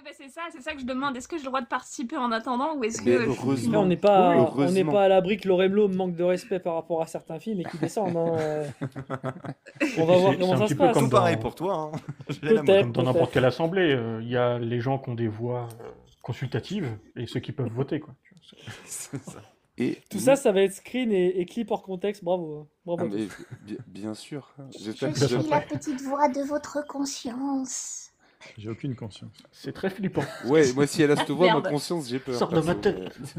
bah, c'est ça que je demande. Est-ce que j'ai le droit de participer en attendant ou est-ce Mais que Après, on heureusement, n'est pas, heureusement. à l'abri que Loremlo manque de respect par rapport à certains films et qu'il descende. Hein. On va voir C'est comment un ça petit se peu passe. comme Tout pareil dans, pour toi, hein. J'ai la Peut-être, comme dans n'importe peut-être. quelle assemblée. Il y a les gens qui ont des voix consultatives et ceux qui peuvent voter, quoi. Tu vois, C'est ça. Et Tout ça, ça va être screen et clip hors contexte. Bravo. Hein. Bravo Ah, à tous. mais bien sûr. Je J'espère que Bien suis sûr. la petite voix de votre conscience. J'ai aucune conscience. C'est très flippant. Ouais, moi, si elle a cette voix, ma Merde. conscience, j'ai peur. Sors de ma perso. tête.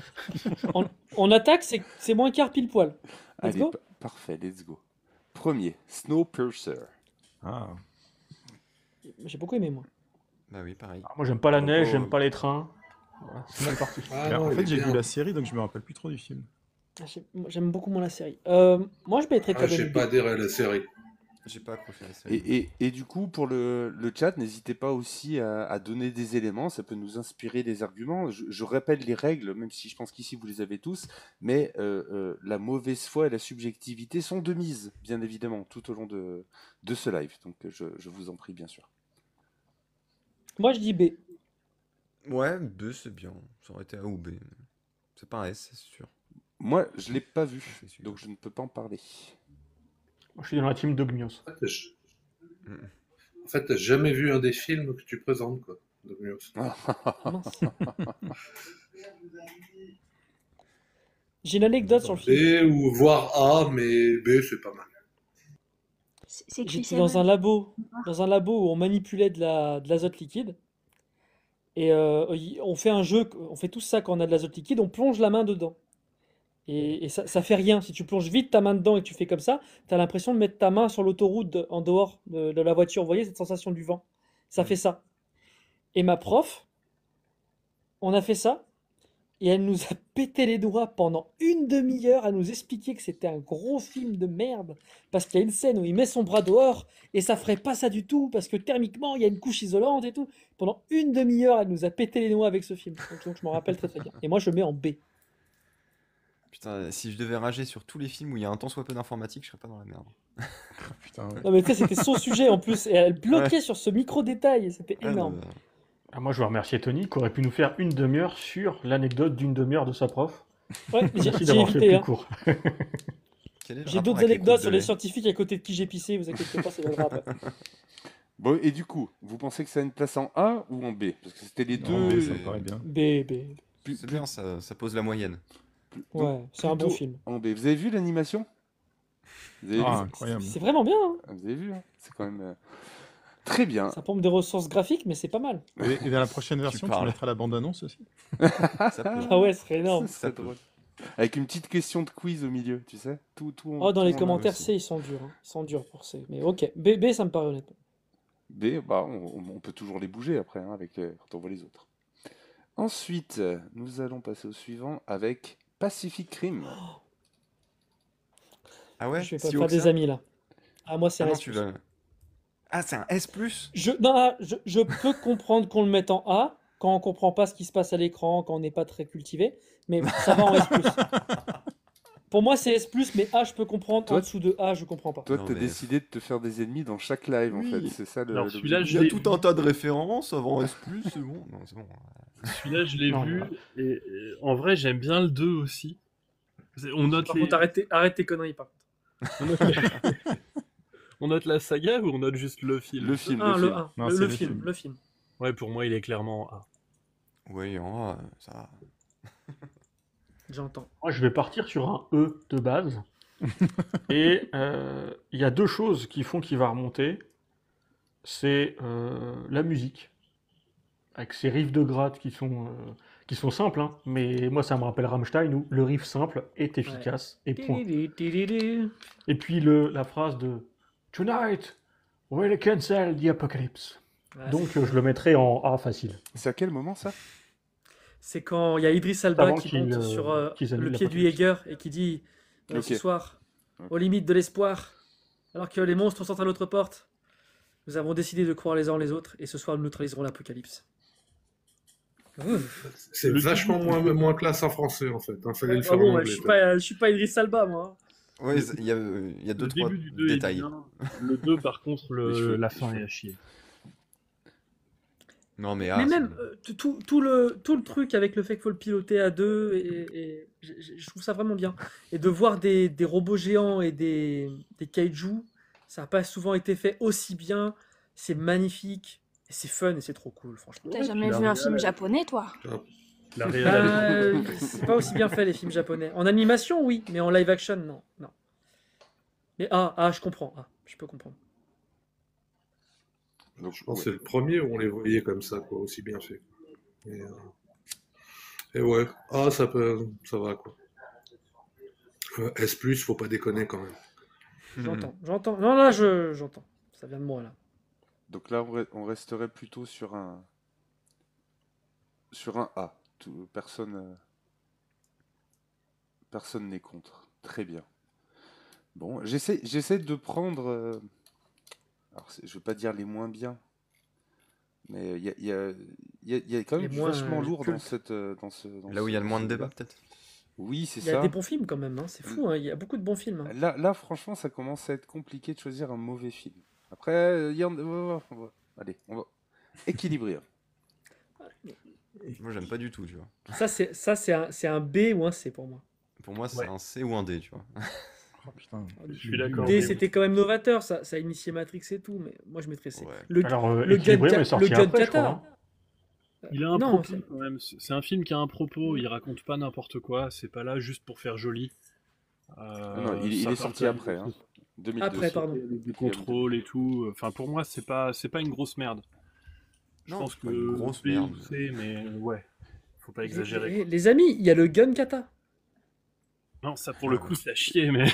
On attaque, c'est moins quart pile poil. Let's Allez, go. parfait, let's go. Premier, Snowpiercer. Ah, J'ai beaucoup aimé, moi. Bah oui, pareil. Ah, moi, j'aime pas la neige, Oh. j'aime pas les trains. Voilà, c'est mal parti. Ah mais non, en il fait, est j'ai bien. vu la série, donc je me rappelle plus trop du film. J'aime beaucoup moins la série. Moi, je mettrais quand Ah, même. j'ai pas adhéré à la série. J'ai pas accroché à la série. Et du coup, pour le chat, n'hésitez pas aussi à donner des éléments, ça peut nous inspirer des arguments. Je répète les règles, même si je pense qu'ici vous les avez tous, mais la mauvaise foi et la subjectivité sont de mise, bien évidemment, tout au long de ce live. Donc je vous en prie, bien sûr. Moi, je dis B. Ouais, B, c'est bien. Ça aurait été A ou B. C'est pas un S, c'est sûr. Moi, je l'ai pas vu, C'est sûr. donc je ne peux pas en parler. Moi, je suis dans la team Dogmios. En fait, t'as jamais vu un des films que tu présentes, quoi. Dogmios. Mince. J'ai une anecdote sur le film. B ou voire A, mais B, c'est pas mal. C'est Chris J'étais dans un Evans. labo où on manipulait de l'azote liquide. Et on fait un jeu, on fait tout ça quand on a de l'azote liquide, on plonge la main dedans. Et ça fait rien. Si tu plonges vite ta main dedans et que tu fais comme ça, tu as l'impression de mettre ta main sur l'autoroute en dehors de la voiture. Vous voyez cette sensation du vent? Ça fait ça. Et ma prof, on a fait ça. Et elle nous a pété les doigts pendant une demi-heure à nous expliquer que c'était un gros film de merde. Parce qu'il y a une scène où il met son bras dehors et ça ferait pas ça du tout. Parce que thermiquement, il y a une couche isolante et tout. Pendant une demi-heure, elle nous a pété les doigts avec ce film. Donc je m'en rappelle très très bien. Et moi, je mets en B. Putain, si je devais rager sur tous les films où il y a un tant soit peu d'informatique, je serais pas dans la merde. Putain, ouais. Non, mais tu sais, c'était son sujet en plus. Et elle bloquait sur ce micro-détail. C'était Ah, énorme. non, Ah, moi, je veux remercier Tony qui aurait pu nous faire une demi-heure sur l'anecdote d'une demi-heure de sa prof. Ouais, j'ai Merci j'ai d'avoir fait évité. plus Hein. court. Quel est le J'ai rapport d'autres avec les anecdotes coupes sur de les lait scientifiques à côté de qui j'ai pissé. Vous inquiétez pas, ça viendra après. Bon, et du coup, vous pensez que ça a une place en A ou en B? Parce que c'était les En deux. B, ça me paraît bien. B, B. C'est bien, ça pose la moyenne. Donc, Ouais, c'est un bon plutôt film. En B. Vous avez vu l'animation? Vous avez Ah, vu? incroyable. C'est vraiment bien. Hein. Vous avez vu, hein? C'est quand même très bien. Ça pompe des ressources graphiques, mais c'est pas mal. Et dans la prochaine version, tu parles. mettras la bande-annonce aussi. Ça peut. Ah ouais, ce serait énorme. Ça, c'est drôle. Avec une petite question de quiz au milieu, tu sais? Tout Oh, dans tout les en commentaires, aussi. C, ils sont durs. Hein. Ils sont durs pour C. Mais ok, B, ça me paraît honnête. B, bah, on peut toujours les bouger après, hein, avec, quand on voit les autres. Ensuite, nous allons passer au suivant avec Pacific Rim. Ah ouais, Je vais pas si faire haut que des ça amis là. Ah, moi, c'est Ah un non, S+. tu vas. Ah, c'est un S+. Non, je peux comprendre qu'on le mette en A quand on comprend pas ce qui se passe à l'écran, quand on n'est pas très cultivé, mais ça va en S+. Pour moi, c'est S+, mais A, je peux comprendre. Toi- En dessous de A, je comprends pas. Toi, Non, t'as mais- décidé de te faire des ennemis dans chaque live, en Oui. fait. C'est ça le. Alors, celui-là, l'objectif. je Il y a l'ai tout un tas de références avant S+, c'est bon. Non, c'est bon. Celui-là, je l'ai Non, vu. voilà. Et en vrai, j'aime bien le 2 aussi. On note Par les... contre, arrête tes conneries, par contre. on note les- on note la saga ou on note juste le film? Le film, Ah, le le film. 1, Non, le c'est le film, film. le film. Ouais, pour moi, il est clairement A. Oui, en A, ça va. J'entends. Moi, je vais partir sur un E de base. Et il y a deux choses qui font qu'il va remonter. C'est la musique. Avec ces riffs de gratte qui sont simples, hein, mais moi ça me rappelle Rammstein où le riff simple est efficace et point. Et puis la phrase de Tonight, we'll cancel the apocalypse. Ouais, Donc je le mettrai en A facile. C'est à quel moment, ça? c'est quand il y a Idris Elba Avant qui qu'il, monte sur qu'ils annulent le pied du l'apocalypse. Jaeger et qui dit ce Ok. soir, aux limites de l'espoir, alors que les monstres sont à notre porte, nous avons décidé de croire les uns les autres et ce soir nous neutraliserons l'apocalypse. C'est Le vachement moins classe en français, en fait. Il fallait le faire Ah bon, en je anglais. suis pas, je suis pas Idris Elba, moi. Ouais, il y a deux, Le trois début du 2 est détails. bien. Le 2, par contre, Les cheveux, la les fin cheveux. est à chier. Non, mais Mais ah, même tout le truc avec le fait qu'il faut le piloter à deux, et je trouve ça vraiment bien. Et de voir des robots géants et des kaijus, ça n'a pas souvent été fait aussi bien. C'est magnifique, et c'est fun, et c'est trop cool, franchement. T'as Ouais, jamais puis vu un film japonais, toi? la réal, C'est pas aussi bien fait les films japonais. En animation, oui, mais en live action, non. Non. Mais je comprends. Je peux comprendre. Donc, Je pense que ouais. c'est le premier où on les voyait comme ça, quoi, aussi bien fait. Et ouais, ça va, quoi. S+, faut pas déconner quand même. J'entends. Non, là, j'entends. Ça vient de moi, là. Donc là, on resterait plutôt sur un A. Personne n'est contre. Très bien. Bon, j'essaie de prendre. Alors, je veux pas dire les moins bien, mais il y a quand même Les du moins vachement lourd dans cultes. là où il y a le moins de celui-là. débat, peut-être. Oui, c'est Il y a ça. des bons films quand même, hein. C'est fou, hein. Il y a beaucoup de bons films, hein. Là, franchement, ça commence à être compliqué de choisir un mauvais film. Après, allez, on va équilibrer. Moi, j'aime pas du tout, tu vois. C'est un B ou un C pour moi. Pour moi, c'est Ouais. un C ou un D, tu vois. Oh, putain. Je suis d'accord. D, c'était quand même novateur, ça a initié Matrix et tout, mais moi je mettrais C. Ouais. Alors, Le Equilibrium gun, est sorti le gun après, je crois, kata. hein. Il a un Non, propos quand même. C'est un film qui a un propos. Il raconte pas n'importe quoi. C'est pas là juste pour faire joli. Non, il Ça est sorti partage après, hein. 2002. Après, pardon. du contrôle et tout. Enfin, pour moi, c'est pas une grosse merde. Je Non, pense c'est que pas une grosse B ou merde. C, mais ouais, faut pas exagérer. Les amis, il y a le gun kata. Non, ça pour le coup, c'est à chier, mais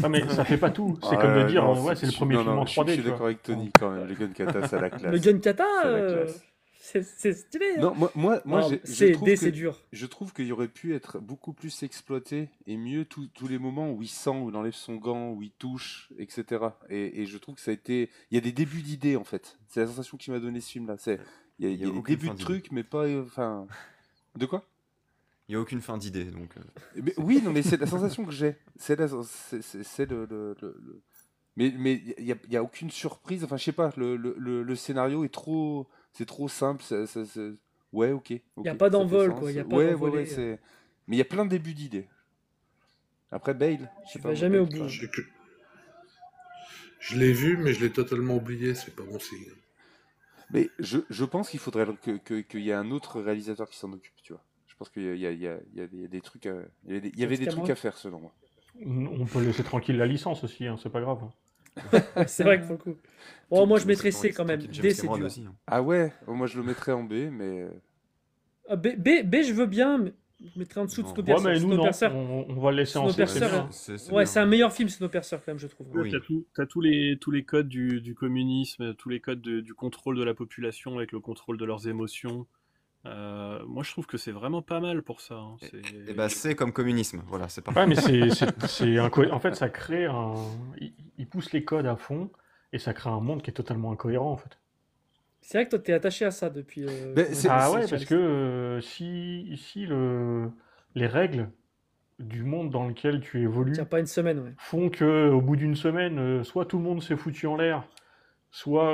Non, mais ça fait pas tout. C'est comme de dire, non, ouais, c'est le premier non, film non, en 3D. je suis tu vois. d'accord avec Tony quand même. Le gun kata, c'est la classe. Le gun kata, C'est la classe. c'est stylé, hein. Non, moi, Non, je c'est trouve D, que c'est dur. je trouve qu'il aurait pu être beaucoup plus exploité et mieux tous les moments où il sent, où il enlève son gant, où il touche, etc. Et je trouve que ça a été. Il y a des débuts d'idées en fait. C'est la sensation qui m'a donné ce film-là. Il y a des aucune débuts fin de d'idée. trucs, mais pas. Enfin. De quoi? Il y a aucune fin d'idée, donc. Mais, oui, non, mais c'est la sensation que j'ai. C'est Mais il y a aucune surprise. Enfin, je sais pas. Le scénario est trop. C'est trop simple. Ouais, ok. Il ok, n'y a pas ça fait d'envol, sens. quoi. Il n'y a pas Ouais, d'envolée. c'est. Mais il y a plein de débuts d'idées. Après Bale, je sais Tu pas. vas moi, jamais au Bale, bout. Je l'ai vu, mais je l'ai totalement oublié, c'est pas bon signe. Mais je pense qu'il faudrait qu'il y ait un autre réalisateur qui s'en occupe, tu vois. Je pense qu'il y a des trucs à... Il y avait des trucs à faire, selon moi. On peut laisser tranquille la licence aussi, hein, c'est pas grave. C'est vrai que pour le coup. Bon, moi je mettrais C quand même. James D, c'est Cameron dur. aussi, hein. Ah ouais, moi je le mettrais en B, mais... B, je veux bien, mais je mettrais en dessous de Non. Ouais, Snowpiercer. mais nous, non, Snowpiercer. on va le laisser en C. Snowpiercer, c'est bien. hein. C'est Ouais, bien. c'est un meilleur film, Snowpiercer, quand même, je trouve. Oui. t'as tous les codes du communisme, tous les codes du contrôle de la population avec le contrôle de leurs émotions. Moi, je trouve que c'est vraiment pas mal pour ça, hein. Et bah, c'est comme communisme, voilà, c'est parfait. Ouais, mais en fait, ça crée un. Il pousse les codes à fond et ça crée un monde qui est totalement incohérent, en fait. C'est vrai que toi, t'es attaché à ça depuis. Mais combien c'est- de Ah temps, ouais, Charles parce que si les règles du monde dans lequel tu évolues Tiens, pas une semaine, ouais. font que au bout d'une semaine, soit tout le monde s'est foutu en l'air, soit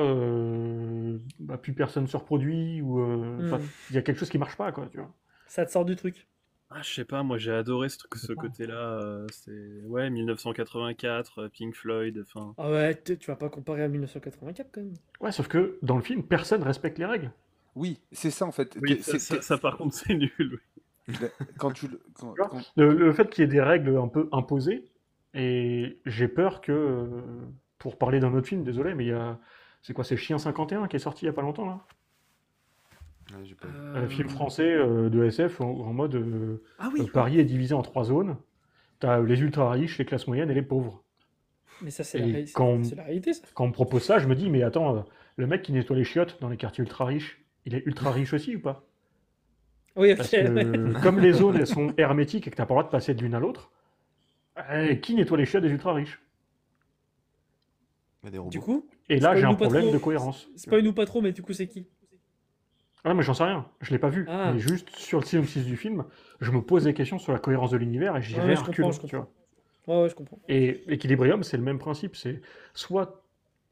plus personne se reproduit, ou enfin, il y a quelque chose qui marche pas, quoi, tu vois. Ça te sort du truc. Ah, je sais pas, moi j'ai adoré ce côté-là. C'est ouais, 1984, Pink Floyd, enfin. Ah ouais, tu vas pas comparer à 1984 quand même. Ouais, sauf que dans le film, personne respecte les règles. Oui, c'est ça en fait. Oui, C'est- ça, par contre c'est nul. Quand tu... le- quand- Tu vois, quand- le fait qu'il y ait des règles un peu imposées, et j'ai peur que, pour parler d'un autre film, désolé, mais il y a, c'est quoi, c'est Chien 51 qui est sorti il y a pas longtemps, là? Ouais, j'ai pas vu. Un film français de SF en mode Ah oui, Paris est divisé en 3 zones. T'as les ultra riches, les classes moyennes et les pauvres. mais ça, c'est Et la, ré- quand- c'est la réalité, ça. Quand on me propose ça, je me dis, mais attends, le mec qui nettoie les chiottes dans les quartiers ultra riches, il est ultra riche aussi ou pas? Oui, ok. Parce que comme les zones elles sont hermétiques et que t'as pas le droit de passer de l'une à l'autre, qui nettoie les chiottes des ultra riches? Il y a des robots. Du coup, Et là, j'ai un spoil-nous pas problème trop. de cohérence. Spoil-nous pas trop, mais du coup, c'est qui? Ah, mais j'en sais rien, je l'ai pas vu. Ah. Mais juste sur le synopsis du film, je me pose des questions sur la cohérence de l'univers et j'y Ouais, vais je à comprends, reculons, je tu vois. comprends. Ouais, je comprends. Et Equilibrium, c'est le même principe. C'est soit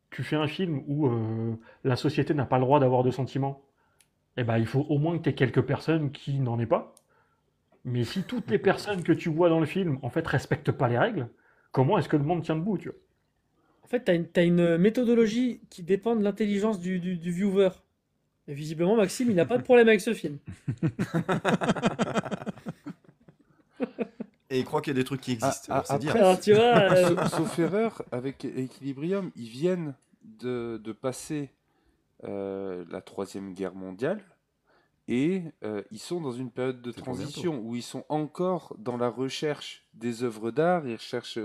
tu fais un film où la société n'a pas le droit d'avoir de sentiments eh ben, il faut au moins que tu aies quelques personnes qui n'en aient pas. Mais si toutes les personnes que tu vois dans le film, en fait, respectent pas les règles, comment est-ce que le monde tient debout, tu vois? En fait, t'as une méthodologie qui dépend de l'intelligence du viewer. Et visiblement, Maxime, il n'a pas de problème avec ce film. Et il croit qu'il y a des trucs qui existent. Alors, c'est dire. Après, Alors, tu vois, sauf erreur, avec Equilibrium, ils viennent de passer la Troisième Guerre mondiale et ils sont dans une période de C'est pour transition où ils sont encore dans la recherche des œuvres d'art. Ils recherchent,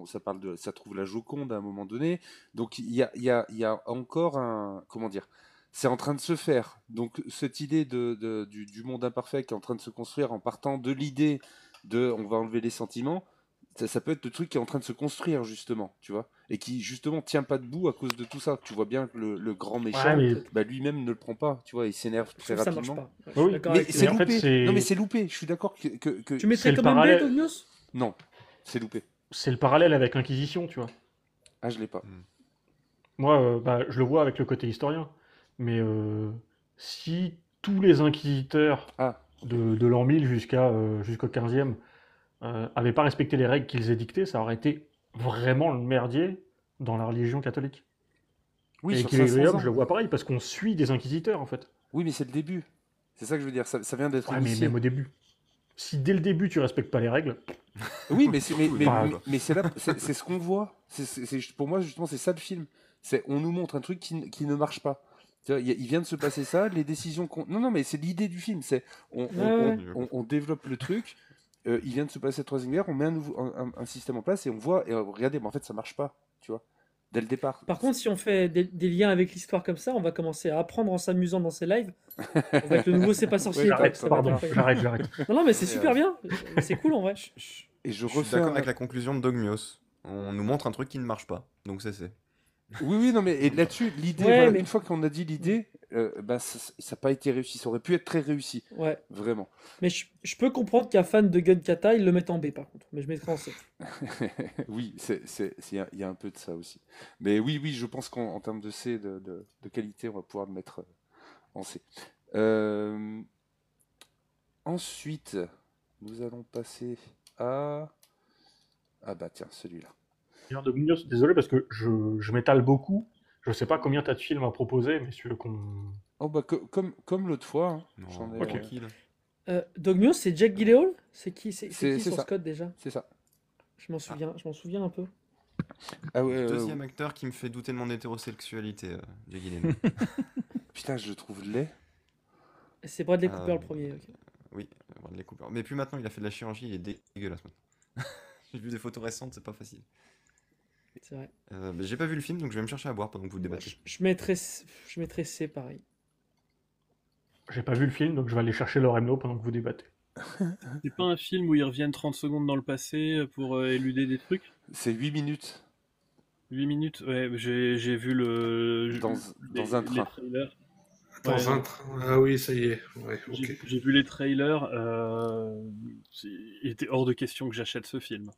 ça parle ça trouve la Joconde à un moment donné. Donc il y a encore un, comment dire, c'est en train de se faire. Donc cette idée du monde imparfait qui est en train de se construire en partant de l'idée de on va enlever les sentiments, ça peut être le truc qui est en train de se construire justement, tu vois, et qui justement tient pas debout à cause de tout ça. Tu vois bien que le grand méchant, Ouais, mais bah, lui-même ne le prend pas, tu vois, il s'énerve je très trouve que ça marche rapidement. pas. Ouais, je suis oui, d'accord Mais avec c'est toi. en fait, loupé. Non mais c'est c'est loupé. Je suis d'accord Tu c'est mettrais le comme un B, parallèle, Ognos? Non, c'est loupé. c'est le parallèle avec l'Inquisition, tu vois. Ah, je l'ai pas. Moi, bah, je le vois avec le côté historien. Mais si tous les inquisiteurs Ah, ok. de l'an 1000 jusqu'au 15e avaient pas respecté les règles qu'ils édictaient, ça aurait été vraiment le merdier dans la religion catholique. Oui, Et sur 500 Equilibrium, je le ans. vois pareil, parce qu'on suit des inquisiteurs, en fait. Oui, mais c'est le début. C'est ça que je veux dire. Ça vient d'être Ouais, mais initié. même au début. Si dès le début, tu respectes pas les règles, Oui, mais c'est Enfin, c'est ce qu'on voit. Pour moi, justement, c'est ça le film. C'est on nous montre un truc qui ne marche pas. Tu vois, il vient de se passer ça, les décisions qu'on... Non, non, mais c'est l'idée du film. C'est Ouais. on développe le truc. Il vient de se passer la Troisième Guerre, on met un système en place et on voit, et regardez, mais en fait, ça marche pas, tu vois, dès le départ. Par contre, si on fait des liens avec l'histoire comme ça, on va commencer à apprendre en s'amusant dans ces lives. On va être le nouveau C'est pas sorcier. Ouais, quoi. j'arrête, Ça va être pardon, incroyable. j'arrête. Non, non, mais c'est Et, super bien. C'est cool en vrai. et je Je suis refais d'accord avec la conclusion de Dogmios. On nous montre un truc qui ne marche pas. Donc c'est. Oui, oui, non, mais et là-dessus, l'idée, Ouais, voilà, mais une fois qu'on a dit l'idée, bah, ça n'a pas été réussi. Ça aurait pu être très réussi, ouais. vraiment. Mais je peux comprendre qu'un fan de Gun Kata, il le mette en B par contre. Mais je mettrai en C. Oui, il y a un peu de ça aussi. Mais oui, oui, je pense qu'en termes de C, de qualité, on va pouvoir le mettre en C. Ensuite, nous allons passer à... Ah bah tiens, celui-là. D'ailleurs, Dominios, désolé parce que je m'étale beaucoup. Je sais pas combien t'as de films à proposer, mais si tu veux qu'on... Oh bah comme l'autre fois, hein, Non, j'en ai... Ok. tranquille. Dogmios, c'est Jack Gyllenhaal? C'est qui C'est sur ça. Scott déjà? C'est ça. Je m'en souviens un peu. Ah ouais, Deuxième acteur qui me fait douter de mon hétérosexualité, Jack Gyllenhaal. putain, je le trouve laid. C'est Bradley Cooper le premier. Ok. Oui, Bradley Cooper. Mais plus maintenant, il a fait de la chirurgie, il est dégueulasse maintenant. J'ai vu des photos récentes, c'est pas facile. C'est vrai. Mais j'ai pas vu le film, donc je vais me chercher à boire pendant que vous débattez. Je mettrais C pareil. J'ai pas vu le film, donc je vais aller chercher Loremno pendant que vous débattez. C'est pas un film où ils reviennent 30 secondes dans le passé pour éluder des trucs? C'est 8 minutes 8 minutes? Ouais, j'ai vu dans un train. les trailers. Dans Ouais, un train. Ah oui, ça y est. Ouais, ok. j'ai vu les trailers. Il était hors de question que j'achète ce film.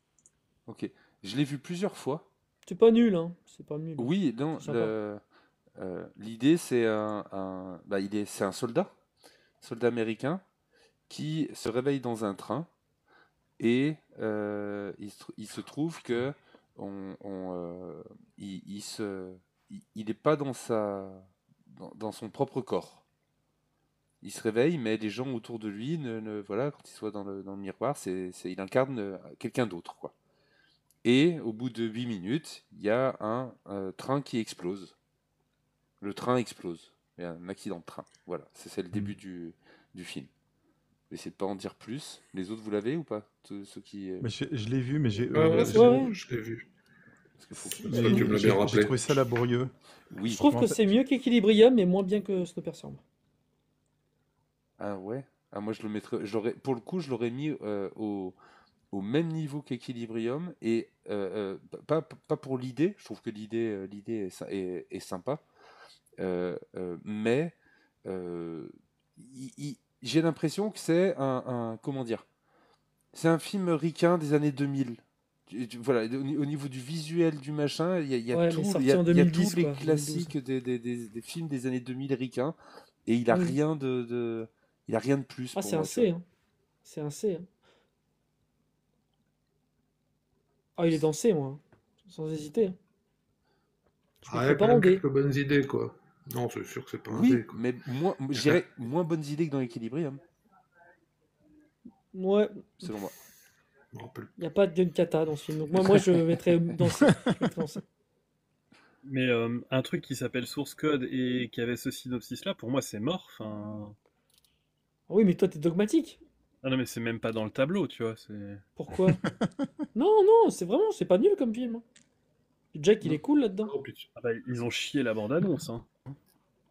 Ok. Je l'ai vu plusieurs fois. C'est pas nul, hein. C'est pas nul. Oui, non, C'est sympa. l'idée c'est c'est un soldat américain qui se réveille dans un train et il se trouve que il n'est pas dans son propre corps. Il se réveille, mais les gens autour de lui, voilà, quand il soit dans le miroir, il incarne quelqu'un d'autre, quoi. Et au bout de 8 minutes, il y a un train qui explose. Le train explose. Il y a un accident de train. Voilà, c'est le début du film. Je vais essayer de pas en dire plus. Les autres, vous l'avez ou pas? Ceux qui... Mais je l'ai vu, mais j'ai Ouais, c'est bon, je l'ai vu. Parce qu'il faut que Ça, tu me l'as bien rappelé. j'ai trouvé ça laborieux. Oui. Je trouve en que fait- c'est mieux qu'Equilibrium, mais moins bien que Snowpiercer. Ah ouais. Ah, moi, je le mettrais... Pour le coup, je l'aurais mis au même niveau qu'Equilibrium. Et pas pour l'idée. Je trouve que l'idée est sympa. Mais j'ai l'impression que c'est comment dire, c'est un film ricain des années 2000. Voilà, au niveau du visuel du machin, il y a Ouais, mais tout, sorti il y a en tous 2010, les quoi, classiques des films des années 2000 ricains. Et il a Oui. rien il a rien de plus Ah, pour c'est un moi, tu vois. C, hein. C'est un C, hein. Ah, il est dans C, moi, hein. Sans hésiter, hein. Je Ah, mettrais ouais, pas quand en même D. quelques bonnes idées, quoi. Non, c'est sûr que c'est pas un Oui, D, quoi. mais je dirais moins bonnes idées que dans Equilibrium, Ouais, selon moi. Je me rappelle. il n'y a pas de gun kata dans ce film. Donc moi je mettrais dans C. Je mettrais dans C. Mais un truc qui s'appelle Source Code et qui avait ce synopsis-là, pour moi, c'est mort. Enfin... Ah oui, mais toi, t'es dogmatique. Ah non, mais c'est même pas dans le tableau, tu vois. Pourquoi? Non, non, c'est pas nul comme film, hein. Jack, il Non. est cool là-dedans. Oh, putain. Ah bah, ils ont chié la bande-annonce. Hein.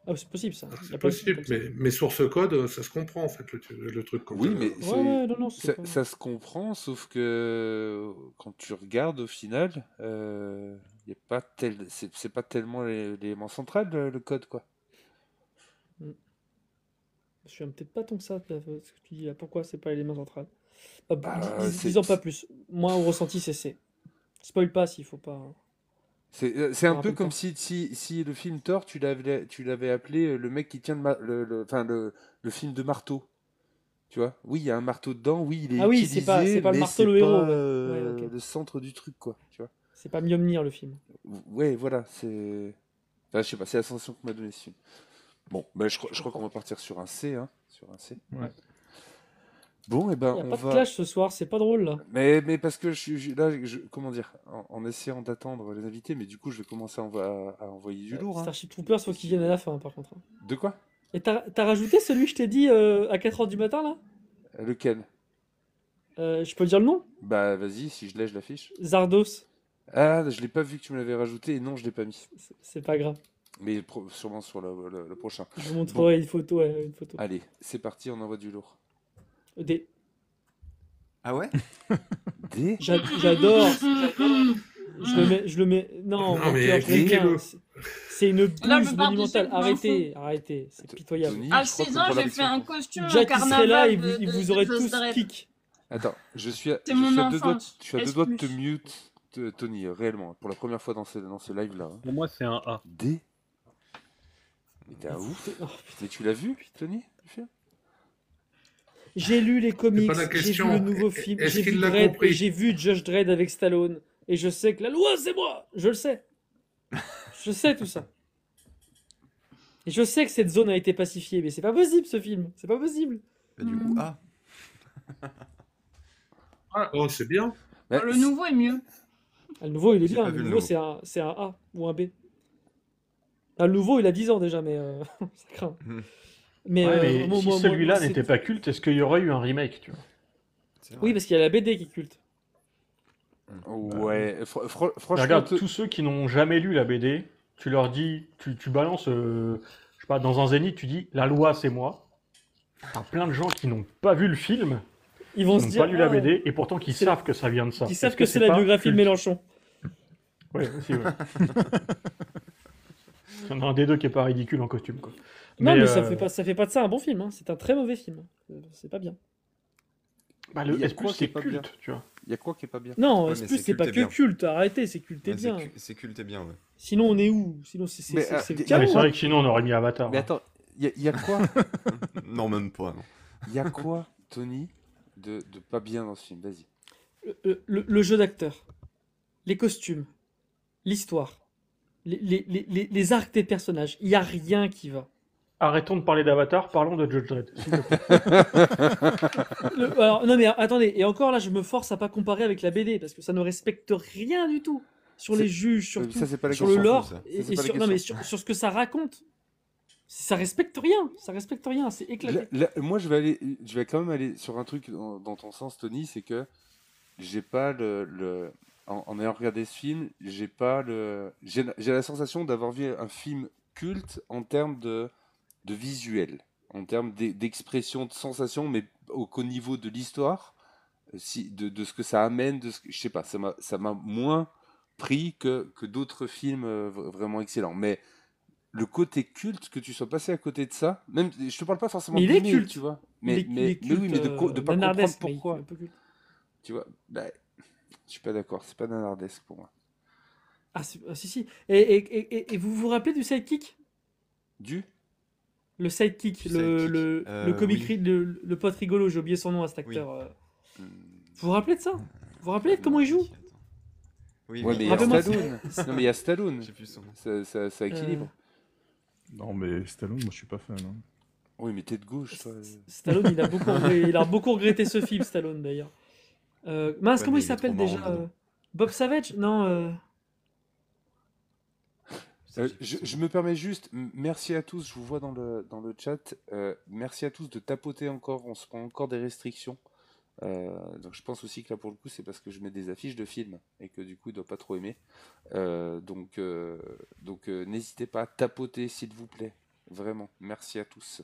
Ah, c'est possible ça. Ah, Il y c'est a plein de films possible, comme ça. mais source code, ça se comprend, en fait, le truc quand Oui, t'as- mais Ouais, ouais, non, non, c'est ça, pas. ça se comprend, sauf que quand tu regardes au final, y a pas c'est pas tellement l'élément central, le code, quoi. Je suis peut-être pas tant que ça, ce que tu dis là. Pourquoi c'est pas l'élément central? Ah, C'est disons pas plus. Moi, au ressenti, c'est C. Spoil pas s'il faut pas. c'est un me peu rappelle comme pas. si le film Thor, tu l'avais appelé le mec qui tient enfin, le film de marteau. Tu vois? Oui, il y a un marteau dedans, oui, il est Ah oui, c'est pas utilisé, le mais marteau c'est le héros, pas ouais. Ouais, ok. le centre du truc, quoi. Tu vois? C'est pas Mjolnir le film. Ouais, voilà, c'est. Enfin, je sais pas, c'est la sensation que m'a donné ce film. Bon, ben, je crois qu'on comprends. va partir sur un C, hein. Sur un C. Ouais. Bon, et Il ben, n'y a on pas de va. clash ce soir, c'est pas drôle là. Mais parce que là, comment dire, en essayant d'attendre les invités, mais du coup, je vais commencer à envoyer du lourd, hein. Starship Troopers, faut qu'ils viennent à la fin par contre, hein. De quoi? Et t'as rajouté celui que je t'ai dit à 4h du matin là? Lequel? Je peux dire le nom? Bah, vas-y, si je l'ai, je l'affiche. Zardos. Ah, je l'ai pas vu que tu me l'avais rajouté, et non, je l'ai pas mis. C'est pas grave. Mais sûrement sur le prochain. Je vous Bon, montrerai une photo, ouais, une photo. allez, c'est parti, on envoie du lourd. D. Ah ouais? D? J'adore. Je le mets. Non, Non, mais menteur, je l'aime bien. expliquez-le. C'est une Là, bouse je pars du monumentale. seul Arrêtez, c'est pitoyable. Tony, À je crois 6 qu'on ans, prend la j'ai fait lecture. un costume au Jack, il serait là carnaval et il vous aurait tous Dredd. kick. Attends, je suis à C'est mon deux doigts, enfance. je suis à deux S+. doigts de te mute, Tony, réellement, pour la première fois dans ce live-là, hein. Pour moi, c'est un A. D? Mais t'es un ouf. Oh, Mais tu l'as vu, Tony, le film? j'ai lu les comics, pas la j'ai vu question. le nouveau film, Est-ce j'ai qu'il vu l'a Dredd compris? et j'ai vu Judge Dredd avec Stallone. Et je sais que la loi, c'est moi. Je le sais. Je sais tout ça. Et je sais que cette zone a été pacifiée, mais c'est pas possible ce film. C'est pas possible. Bah, du coup, ah. Ah, oh, c'est bien. Bah, Le nouveau est mieux. Ah, le nouveau, il est J'ai bien. pas Le vu le nouveau, nouveau. c'est un A ou un B. Ah, le nouveau, il a 10 ans déjà, mais ça craint. Hmm. Mais, Ouais, mais moi, si moi, celui-là c'est- n'était pas culte, est-ce qu'il y aurait eu un remake, tu vois? C'est vrai. Oui, parce qu'il y a la BD qui est culte. ouais, Mais franchement, regarde, tous ceux qui n'ont jamais lu la BD, tu leur dis, tu balances, je sais pas, dans un zénith, tu dis la loi c'est moi. T'as plein de gens qui n'ont pas vu le film, Ils vont qui se n'ont dire. pas lu la ah, BD, et pourtant qui c'est- savent que ça vient de ça. Ils savent Est-ce que c'est la pas biographie de culte? Mélenchon. Ouais, aussi, ouais. Il y en a un des deux qui est pas ridicule en costume, quoi. Non, mais ça euh, fait pas de ça un bon film, hein. C'est un très mauvais film. C'est pas bien. bah, le Il y a S+, quoi qui est c'est pas bien? culte, tu vois. il y a quoi qui est pas bien? Non, Ouais, S+, mais c'est c'est pas culte que et bien. culte. Arrêtez, c'est culte et Ouais, bien. c'est culte et bien, ouais. Sinon, on est où? Sinon, c'est Mais, c'est le mais Ah, mais chaos, c'est hein. vrai que sinon on aurait mis Avatar. Mais hein. attends, il y a quoi? Non, même pas, non. Il y a quoi, Tony, de pas bien dans ce film? Vas-y. Le jeu d'acteur, les costumes, l'histoire, les arcs des personnages, il y a rien qui va. Arrêtons de parler d'Avatar, parlons de Judge Dredd. s'il te plaît. Alors, non mais attendez, et encore là, je me force à pas comparer avec la BD parce que ça ne respecte rien du tout sur les juges, sur tout, Ça, c'est pas la sur question. le s'en lore fout, ça. et, Ça, c'est et pas la sur, non, mais question. sur ce que ça raconte. Ça respecte rien, c'est éclaté. Moi, je vais quand même aller sur un truc dans ton sens, Tony, c'est que j'ai pas en ayant regardé ce film, j'ai la sensation d'avoir vu un film culte en termes de visuel, en termes d'expression, de sensation, mais qu'au niveau de l'histoire, de ce que ça amène, je sais pas, ça m'a moins pris que d'autres films vraiment excellents. Mais le côté culte, que tu sois passé à côté de ça, même, je te parle pas forcément Mais il est d'aimer, culte. tu vois, Il est mais culte, oui, mais de pas comprendre nanardesque, mais il est pourquoi, un peu culte. tu vois, bah, je suis pas d'accord, c'est pas nanardesque pour moi. Ah, si, si. Et vous vous rappelez du sidekick? Du Le sidekick, le comic oui. le pote rigolo, j'ai oublié son nom à cet Oui. acteur. Hmm. Vous vous rappelez de ça? Vous vous rappelez de comment il joue? Attends. Oui, Ouais, oui. mais il y a Rappelle-moi, Stallone. Non, mais il y a Stallone. J'ai plus son nom. Ça équilibre. Non, mais Stallone, moi je suis pas fan. Hein. Oui, mais t'es de gauche, toi. Stallone, il a beaucoup regretté ce film, Stallone d'ailleurs. Mince, Ouais, comment mais il il est trop s'appelle marrant déjà? dedans. Bob Savage? Non. Ça, j'ai plus Je, son je nom. me permets juste, merci à tous, je vous vois dans le chat, merci à tous de tapoter encore, on se prend encore des restrictions. Donc je pense aussi que là pour le coup c'est parce que je mets des affiches de films et que du coup il doit pas trop aimer. Donc n'hésitez pas à tapoter s'il vous plaît, vraiment, merci à tous.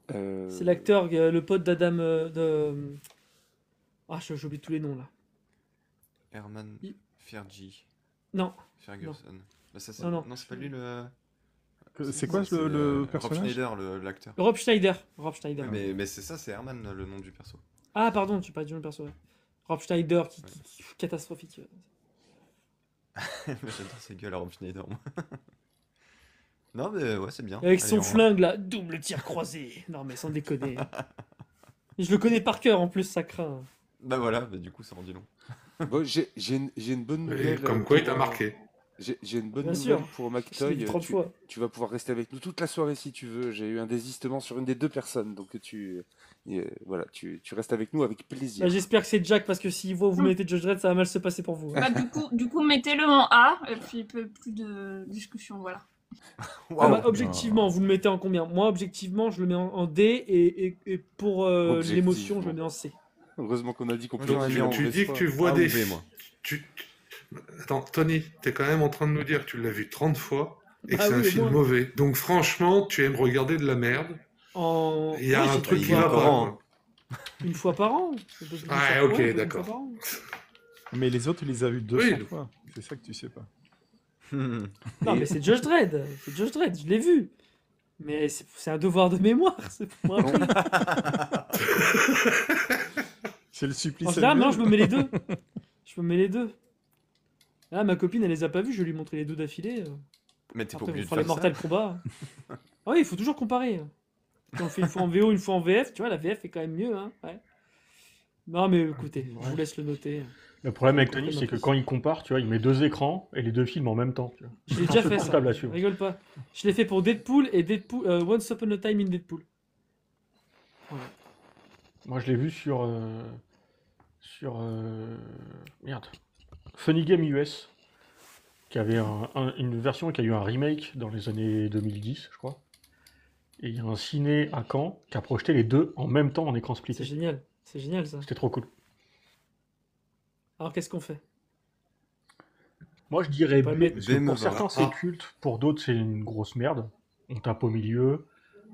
C'est l'acteur, le pote d'Adam. Ah, j'oublie tous les noms là. Herman Il- Fergie. Non. Ferguson. Bah, ça, c'est... Non. Non, c'est pas lui le. C'est quoi C'est, le Rob personnage? Schneider, l'acteur. Rob Schneider. Ouais, mais c'est ça, c'est Herman, le nom du perso. Ah, pardon, tu parles du nom du perso. Ouais. Rob Schneider, qui catastrophique. J'adore sa gueule à Rob Schneider, moi. Non, mais ouais, c'est bien. Avec Allez, son on- flingue là, double tir croisé. Non, mais sans déconner. Je le connais par cœur en plus, ça craint. Bah voilà, bah, du coup, ça en dit long. Bon, j'ai une bonne Et nouvelle. comme quoi, il pour, t'a marqué. J'ai une bonne Bien nouvelle sûr. pour Je l'ai McToy. vu 30 fois. Tu vas pouvoir rester avec nous toute la soirée si tu veux. J'ai eu un désistement sur une des deux personnes, donc voilà, tu restes avec nous avec plaisir. Bah, j'espère que c'est Jack parce que s'il voit où vous mettez Judge Dredd, ça va mal se passer pour vous. Hein. Bah, du coup mettez-le en A, et puis plus de discussion, voilà. Ah, Waouh. bah, objectivement, vous le mettez en combien? Moi, objectivement, je le mets en D et pour l'émotion, je le mets en C. Heureusement qu'on a dit qu'on Moi, pouvait j'aurais le mis dire en en Tu vrai dis que soi. tu vois Ah, des. ou B, moi. tu- Attends, Tony, t'es quand même en train de nous dire que tu l'as vu 30 fois et que Ah c'est un oui, au film moins. mauvais. Donc franchement, tu aimes regarder de la merde. En... Il y a Oui, un j'ai truc pas qui vu va par pas, an, quoi. une fois par an. C'est pas- Ah, une fois- ok, ouais, une d'accord. fois par an. Mais les autres, il les a vus 200 Oui. fois. C'est ça que tu sais pas. Hmm. Non, mais c'est Judge Dredd. C'est Judge Dredd, je l'ai vu. Mais c'est un devoir de mémoire. C'est pour me rappeler. C'est le supplice En général, non, annuel. je me mets les deux. Je me mets les deux. Là, ma copine, elle les a pas vus, je vais lui montrer les deux d'affilée. Mais t'es pas Après, obligé on de fera les faire ça. Mortal Kombat. Ah oui, il faut toujours comparer. Quand on fait une fois en VO, une fois en VF, tu vois, la VF est quand même mieux. Hein, ouais. Non, mais écoutez, je vous laisse le noter. Le problème avec Après, Tony, non, c'est que plus. quand il compare, tu vois, il met deux écrans et les deux films en même temps. Tu vois. Je l'ai déjà fait ça. Insupportable à suivre. Rigole pas. Je l'ai fait pour Deadpool et Deadpool, Once Upon a Time in Deadpool. Voilà. Moi, je l'ai vu merde, Funny Game US, qui avait une version qui a eu un remake dans les années 2010, je crois. Et il y a un ciné à Caen qui a projeté les deux en même temps en écran C'est splitté. génial. C'est génial ça. C'était trop cool. Alors qu'est-ce qu'on fait? Moi, je dirais Pas B, mettre- parce que B me pour va. certains, c'est Ah. culte, pour d'autres, c'est une grosse merde. On tape au milieu.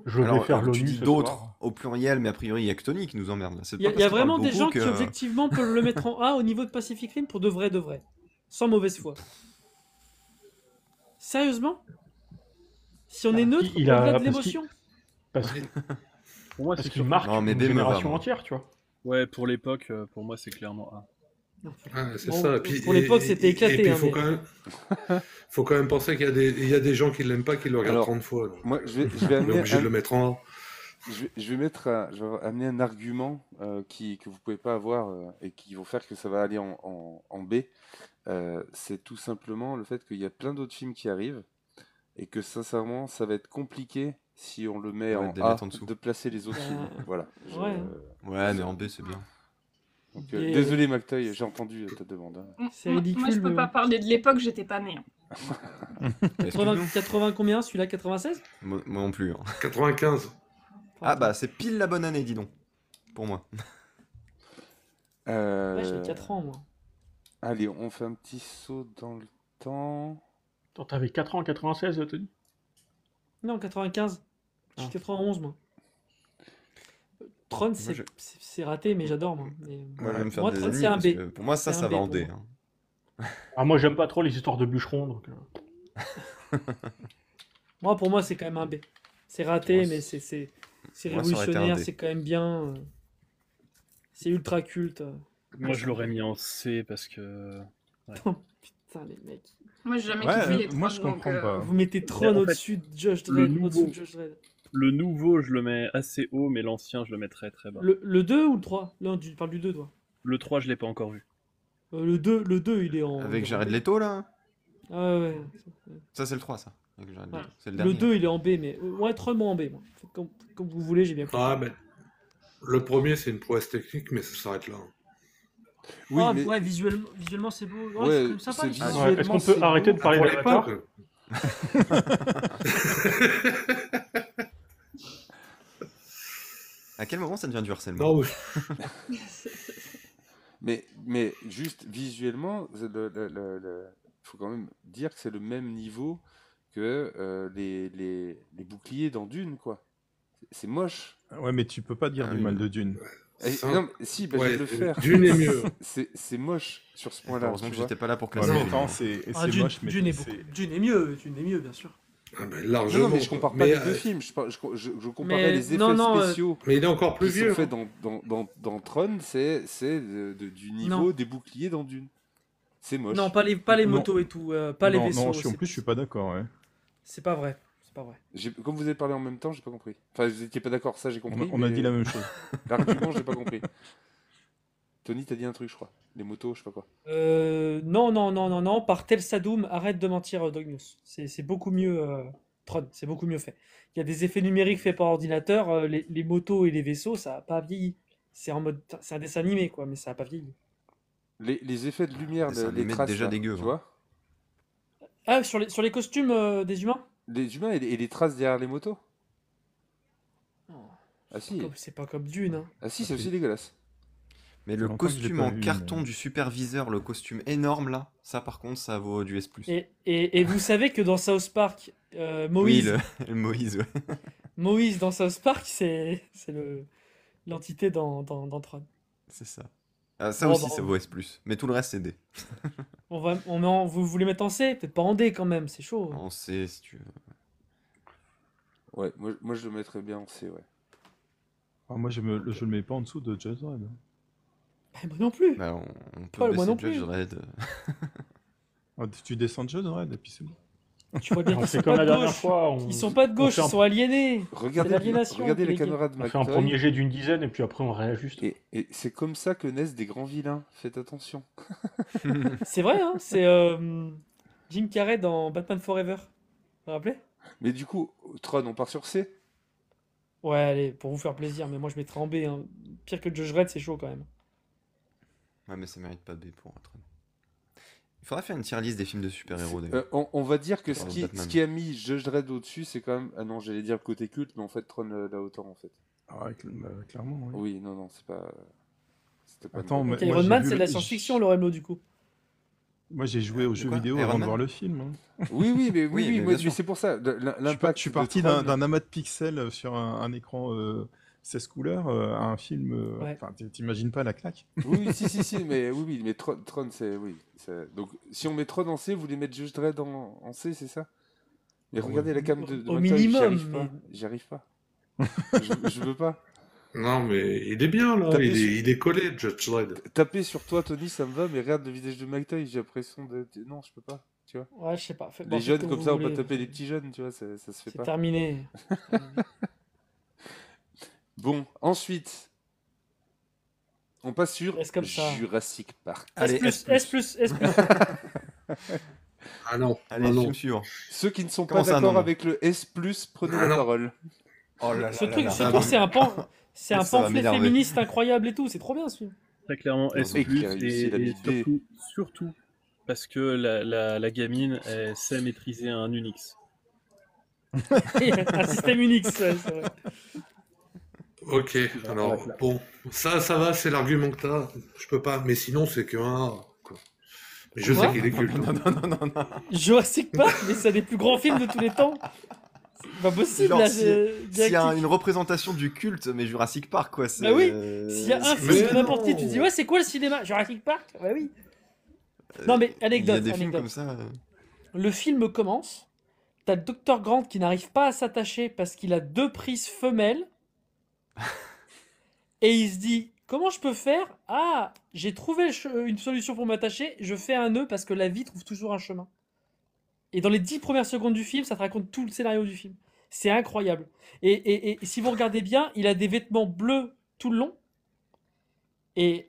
Je vais Alors, faire tu l'ONU dis ce d'autres soir. au pluriel, mais a priori, il y a que Tony qui nous emmerde. Là. C'est Il y a, pas il y a parce qu'on vraiment parle des gens beaucoup qui que- objectivement peuvent le mettre en A au niveau de Pacific Rim pour de vrai, sans mauvaise foi. Sérieusement? Si on est neutre, il a- au-delà de parce qu'il- l'émotion? Parce que, pour moi, Parce c'est qu'il qu'il marque Non, mais une B me va, génération moi. entière, tu vois. Ouais, pour l'époque, pour moi, c'est clairement A. Non. Ah, c'est Bon, ça. pour l'époque, c'était éclaté, Et puis, hein, il mais- faut quand même penser qu'il y a des gens qui l'aiment pas, qui le regardent Alors, 30 fois. donc. Moi, je vais On est amener obligé de le mettre en A. je vais amener un argument que vous pouvez pas avoir et qui vont faire que ça va aller en B. C'est tout simplement le fait qu'il y a plein d'autres films qui arrivent et que sincèrement, ça va être compliqué si on le met Ouais, en de les A mettre en dessous. de placer les autres films. Voilà. Ouais. Ouais, mais en B, c'est bien. Donc, Et- désolé, McToy, j'ai entendu ta demande. Hein. C'est Moi, ridicule, je peux mais- pas parler de l'époque, j'étais pas née. Hein. 80, 80 combien? Celui-là, 96? Moi non plus. Hein. 95. Ah bah, c'est pile la bonne année, dis donc. Pour moi. Ouais, j'ai 4 ans, moi. Allez, on fait un petit saut dans le temps. Attends, t'avais 4 ans en 96, Tony? Non, 95. J'ai 91, moi. Tron, c'est je- c'est raté, mais j'adore, moi. Mais- Moi, je vais me faire Moi, des Tron, ennemis, c'est un parce B. que pour moi, ça, C'est un ça B va en pour D. moi. hein. Ah, moi, j'aime pas trop les histoires de bûcherons, donc... Moi, pour moi, c'est quand même un B. C'est raté, Moi, mais c'est- c'est moi, ça aurait été un révolutionnaire, D. c'est quand même bien. C'est ultra culte. Moi, je l'aurais mis en C parce que. Putain, les mecs. Moi, j'ai jamais Ouais, kiffé les moi Tron, je donc, comprends pas. Vous mettez Mais Tron en fait, au-dessus de Judge le Dredd, au-dessus nouveau, de Judge Dredd. le nouveau, je le mets assez haut, mais l'ancien, je le mets très très bas. Le 2 ou le 3? Là, tu parles du 2, toi. Le 3, je l'ai pas encore vu. Le 2, il est il Avec est en Jared B. Leto, là? Ah ouais. Ça, c'est le 3, ça. Avec Jared Ouais. Leto. C'est le Le dernier. 2, il est en B, mais ouais, Tron, moi en B, moi. Faites comme vous voulez, j'ai bien compris. Ah, mais le premier, c'est une prouesse technique, mais ça s'arrête là. Oui, Ah, mais ouais, visuellement, c'est beau. Ouais, c'est ouais, quand même sympa, c'est les films. Ouais, est-ce visuellement qu'on peut c'est arrêter beau. de parler Pour d'Avatar? l'époque. À quel moment ça devient du harcèlement? Non, Mais juste visuellement, faut quand même dire que c'est le même niveau que les boucliers dans Dune, quoi. C'est moche. Ouais, mais tu peux pas dire Ah du oui. mal de Dune. Non, mais si, bah, je vais ouais, le faire. Dune est mieux. C'est moche sur ce point-là, Heureusement tu que vois. j'étais pas là pour En classer. même Non. temps, c'est Ah, Dune, moche, mais Dune est c'est... beaucoup. Dune est mieux, bien sûr. Ah, mais Non, largement. non, mais je compare pas Mais, les deux films. Je comparais Mais les effets non, non, spéciaux mais il est encore plus qui sont vieux. faits dans Tron, c'est du niveau Non. des boucliers dans Dune. C'est moche. Non, pas les Non. motos et tout, pas les Non, vaisseaux. non, en plus, je suis pas d'accord, ouais. C'est pas vrai. C'est pas vrai. Comme vous avez parlé en même temps, j'ai pas compris. Enfin, vous étiez pas d'accord, ça j'ai compris. On a mais dit la même chose. l'argument, j'ai pas compris. Tony, t'as dit un truc, je crois. Les motos, je sais pas quoi. Non, par Tel Sadoum, arrête de mentir, Dognos. C'est beaucoup mieux, Tron, c'est beaucoup mieux fait. Il y a des effets numériques faits par ordinateur, les motos et les vaisseaux, ça a pas vieilli. C'est un dessin animé, quoi, mais ça a pas vieilli. Les effets de lumière, Dessin les animé traces, déjà là, dégueu, tu hein. vois. Ah, sur les costumes des humains? Les humains et les traces derrière les motos. Non, Ah si, c'est pas comme Dune, hein. ah si, c'est aussi dégueulasse. Mais Ça le fait longtemps que je l'ai costume pas en vu, carton mais- du superviseur, le costume énorme là, ça par contre, ça vaut du S+. Et vous savez que dans South Park, Oui, Moïse, le Moïse, ouais. Moïse dans South Park, c'est l'entité dans Tron. C'est ça. Ah, ça Bon, aussi, bah, ça vaut S+. Mais tout le reste, c'est D. Vous voulez mettre en C? Peut-être pas en D quand même, c'est chaud. On sait, si tu veux. Ouais, moi je le mettrais bien en C, ouais. Ah, moi, je le mets pas en dessous de Judge Dredd. Moi non plus. Bah, on peut Paul, moi baisser non plus. Judge Dredd. Ah, tu descends Judge Dredd et puis c'est bon. Tu vois bien On qu'ils fait sont comme pas la de dernière gauche. fois. Ils sont pas de gauche, fait un- ils sont aliénés. Regardez, l'aliénation regardez qui les les caméras de On fait un McToy. premier jet d'une dizaine et puis après on réajuste. Et c'est comme ça que naissent des grands vilains. Faites attention. C'est vrai, hein, c'est Jim Carrey dans Batman Forever. Vous vous rappelez? Mais du coup, Tron, on part sur C. Ouais, allez, pour vous faire plaisir, mais moi je mettrais en B, hein. Pire que Judge Dredd, c'est chaud quand même. Ouais, mais ça mérite pas de B pour être. Il faudra faire une tier list des films de super-héros d'ailleurs. On va dire que Sur ce Batman. qui a mis Judge Dredd au-dessus, c'est quand même. Ah non, j'allais dire le côté culte, mais en fait, Tron l'a autant en fait. Ah, ouais, clairement, oui. Oui, non, c'est pas. C'était pas. Attends, une- mais- Ok, moi, Iron j'ai Man, vu c'est de le- la science-fiction, Lorello, du coup. Moi, j'ai joué aux De jeux quoi vidéo Iron avant de Man voir le film. Hein. Oui, Oui, mais bien mais sûr. c'est pour ça. Je suis parti Tron- d'un amas de pixels sur un écran 16 couleurs à un film. Ouais. Enfin, t'imagines pas la claque? Oui, si, mais Tron, c'est. Oui. Donc, si on met Tron en C, vous voulez mettre Judge Dredd en C, c'est ça? Mais Ah ouais. regardez la cam de Au McToy, minimum, j'y arrive pas. Je veux pas. Non, mais il est bien là. Tapez Il est collé, Judge Dredd. Taper sur toi, Tony, ça me va, mais regarde le visage de McToy, j'ai l'impression de. Non, je peux pas. Tu vois? Ouais, je sais pas. Bon, Les faites jeunes comme comme vous ça, on peut voulez. taper les petits jeunes, tu vois, ça se fait C'est pas. terminé. Bon, ensuite, on passe sur Reste comme ça. Jurassic Park. Allez, S+. Ah non, Allez, ah non. film suivant. Ceux qui ne sont Comment pas ça, d'accord non avec le S+, prenez Ah la non. parole. Oh là Ce truc, là. c'est un c'est un Ça va pamphlet m'énerver. féministe incroyable et tout. C'est trop bien ce film. Très clairement S+, mec qui a réussi la et BD. surtout parce que la gamine, elle sait maîtriser un Unix. Un système Unix, ouais, c'est vrai. Ok, alors bon, ça va, c'est l'argument que t'as. Je peux pas, mais sinon c'est que un A, quoi. Mais je Quoi sais qu'il est culte. hein. Jurassic Park, mais c'est un des plus grands films de tous les temps. C'est pas possible, Genre, là. s'il y a Galactique. une représentation du culte, mais Jurassic Park, quoi. Bah oui, S'il y a un Mais film de n'importe qui, non. tu dis, ouais, c'est quoi le cinéma? Jurassic Park? Bah oui. Euh, Non, mais Il y a anecdote, des films anecdote. comme ça. Le film commence, t'as le Dr Grant qui n'arrive pas à s'attacher parce qu'il a 2 prises femelles. Et il se dit, comment je peux faire? Ah, j'ai trouvé une solution pour m'attacher, je fais un nœud parce que la vie trouve toujours un chemin. Et dans les 10 premières secondes du film, ça te raconte tout le scénario du film. C'est incroyable. Et si vous regardez bien, il a des vêtements bleus tout le long. Et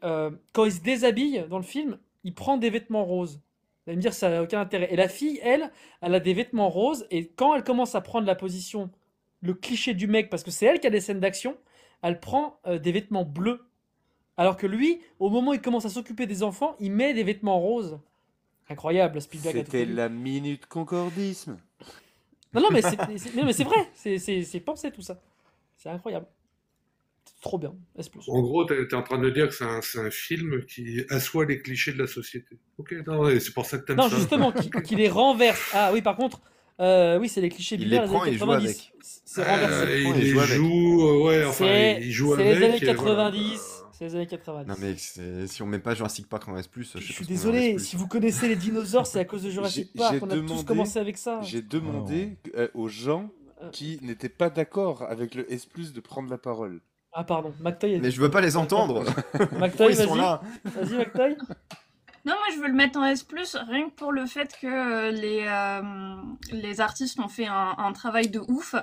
quand il se déshabille dans le film, il prend des vêtements roses. Vous allez me dire, ça n'a aucun intérêt. Et la fille, elle a des vêtements roses. Et quand elle commence à prendre la position, le cliché du mec, parce que c'est elle qui a des scènes d'action, elle prend des vêtements bleus. Alors que lui, au moment où il commence à s'occuper des enfants, il met des vêtements roses. Incroyable, Spielberg a tout C'était prévu. la minute concordisme. Non, mais c'est vrai. C'est pensé tout ça. C'est incroyable. C'est trop bien. S+. En gros, t'es en train de dire que c'est un film qui assoit les clichés de la société. Ok, non, et c'est pour ça que t'aimes Non, ça. justement, qui les renverse. Ah oui, par contre, oui, c'est les clichés Il binaires les des prend années et il joue 90. avec. C'est renversé. Il il les joue avec. joue, ouais, enfin, il joue C'est avec. les années et voilà. 90. C'est les années 90. Non, mais si on met pas Jurassic Park en S+, je sais Je suis pas ce qu'on met en désolé, S+. si vous connaissez les dinosaures, c'est à cause de Jurassic J'ai Park. On a tous demandé- commencé avec ça. J'ai demandé aux gens qui n'étaient pas d'accord avec le S+, de prendre la parole. Ah, pardon. McToy. Mais je veux pas les entendre. Pourquoi McToy, ils sont vas-y. là? Vas-y, McToy. Non, moi je veux le mettre en S+, rien que pour le fait que les artistes ont fait un travail de ouf,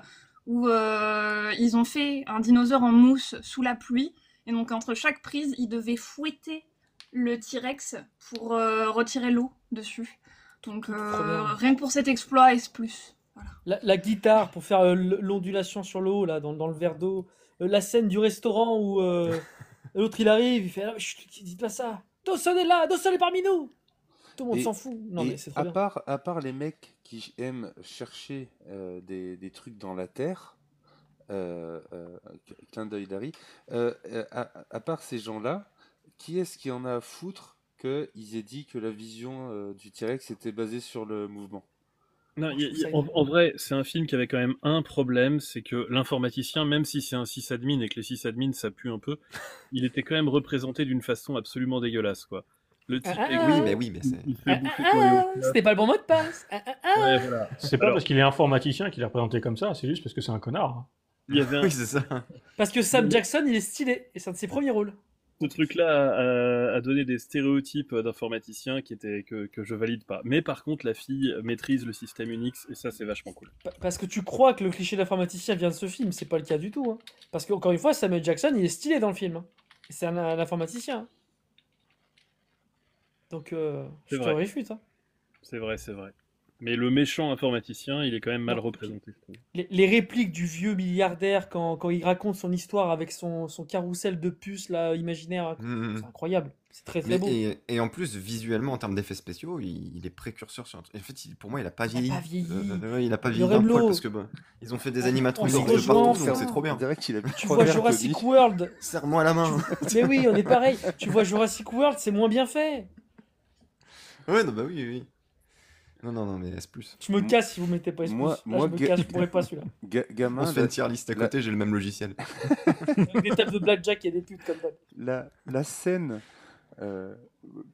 où ils ont fait un dinosaure en mousse sous la pluie, et donc entre chaque prise, ils devaient fouetter le T-Rex pour retirer l'eau dessus. Donc Trop bien. rien que pour cet exploit, S+. Voilà. La guitare pour faire l'ondulation sur l'eau, là, dans le verre d'eau. La scène du restaurant où l'autre il arrive, il fait ah, chut, dites pas ça. Dawson est là, Dawson est parmi nous. Tout le monde Et- s'en fout. Non, Et mais c'est trop à bien. part les mecs qui aiment chercher des trucs dans la terre, clin d'œil d'Harry, à part ces gens-là, qui est-ce qui en a à foutre qu'ils aient dit que la vision du T-Rex était basée sur le mouvement? Non, Je trouve ça en vrai, c'est un film qui avait quand même un problème, c'est que l'informaticien, même si c'est un sysadmin et que les sysadmins ça pue un peu, il était quand même représenté d'une façon absolument dégueulasse, quoi. Le type est Oui, mais c'est. il fait bouffer pour les hauts C'était pas le bon mot de passe. Ouais, voilà. C'est pas Alors, parce qu'il est informaticien qu'il est représenté comme ça, c'est juste parce que c'est un connard. il y avait un, Oui, c'est ça. Parce que Sam Jackson, il est stylé. Et c'est un de ses premiers rôles. ce truc-là a donné des stéréotypes d'informaticiens que je valide pas. Mais par contre, la fille maîtrise le système Unix et ça, c'est vachement cool. Parce que tu crois que le cliché d'informaticien vient de ce film. C'est pas le cas du tout. Hein. Parce que, encore une fois, Samuel Jackson, il est stylé dans le film. Hein. Et c'est un informaticien. Hein. Donc, C'est je te vrai. réfute. Hein. C'est vrai, c'est vrai. Mais le méchant informaticien, il est quand même mal Non. représenté, je trouve. Les répliques du vieux milliardaire quand il raconte son histoire avec son carrousel de puces là, imaginaire, c'est incroyable. C'est très très Mais, beau. et en plus, visuellement, en termes d'effets spéciaux, il est précurseur sur un truc. En fait, pour moi, il a pas Il a vieilli. pas vieilli. Ouais, il a pas Le vieilli d'un Remlo. poil parce que ils ont fait des animatroniques on de se partout, rejoint, donc c'est trop bien. On dirait qu'il a mis Tu trois vois verres, Jurassic Tony. World. Serre-moi la main. Mais oui, on est pareil. Tu vois Jurassic World, c'est moins bien fait. Ouais, non, bah oui. Non, mais S+. Je me casse si vous mettez pas S+. Moi- Là, moi, je me casse, je pourrais pas celui-là. Gamin, On se fait une tier list à côté, j'ai le même logiciel. Avec des tables de blackjack et des putes comme ça. la scène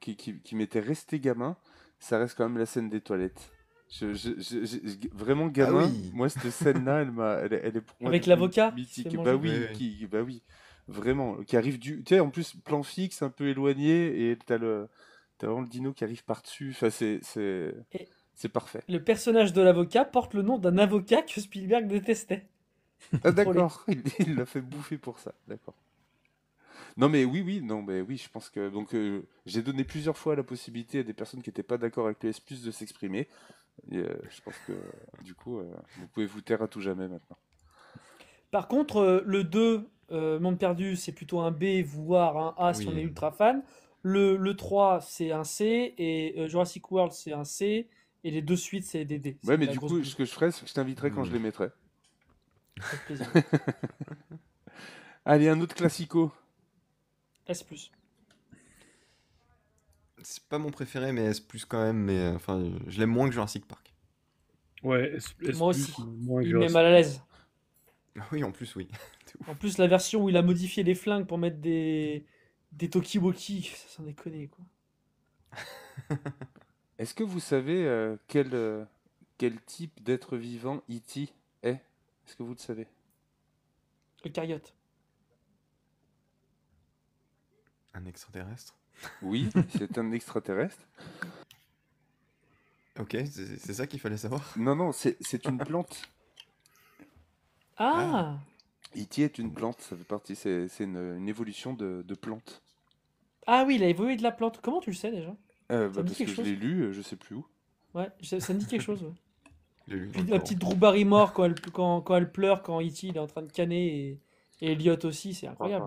qui m'était restée gamin, ça reste quand même la scène des toilettes. Vraiment gamin, Ah oui. moi cette scène-là, elle est pour moi Avec devenue l'avocat qui se mythique. fait Bah manger. oui, Oui. bah oui, vraiment, qui arrive tu sais, en plus plan fixe, un peu éloigné, et t'as vraiment le dino qui arrive par-dessus. Enfin, Et- c'est parfait. Le personnage de l'avocat porte le nom d'un avocat que Spielberg détestait. Ah d'accord, il l'a fait bouffer pour ça, d'accord. Non mais oui, je pense que donc j'ai donné plusieurs fois la possibilité à des personnes qui n'étaient pas d'accord avec le S+ de s'exprimer. Et, je pense que du coup vous pouvez vous taire à tout jamais maintenant. Par contre, le 2, Monde Perdu, c'est plutôt un B, voire un A si Oui. on est ultra fan. Le 3, c'est un C, et Jurassic World, c'est un C, et les deux suites, c'est des D. C'est Ouais, mais la du grosse coup, boule. ce que je ferai, c'est que je t'inviterai quand je les mettrai. Avec plaisir. Allez, un autre classico. S+. C'est pas mon préféré, mais S+, quand même, mais enfin, je l'aime moins que Jurassic Park. Ouais, Moi aussi. moins que Il me met Jurassic. mal à l'aise. Ah oui, en plus, oui. En plus, la version où il a modifié les flingues pour mettre des Tokiwoki, ça s'en déconne, quoi. Est-ce que vous savez quel type d'être vivant E.T. est? Est-ce que vous le savez? Eucaryote. Un extraterrestre. Oui, c'est un extraterrestre. Ok, c'est ça qu'il fallait savoir. Non, c'est une plante. Ah! E.T. est une plante, ça fait partie, c'est une évolution de plante. Ah oui, il a évolué de la plante. Comment tu le sais déjà? Ça me dit Parce que quelque je chose. l'ai lu, je sais plus où. Ouais, ça me dit quelque chose. Ouais. J'ai lu dans Puis le la Coran. petite Drew Barrymore quand elle pleure, quand E.T. il est en train de canner et Elliot aussi, c'est incroyable.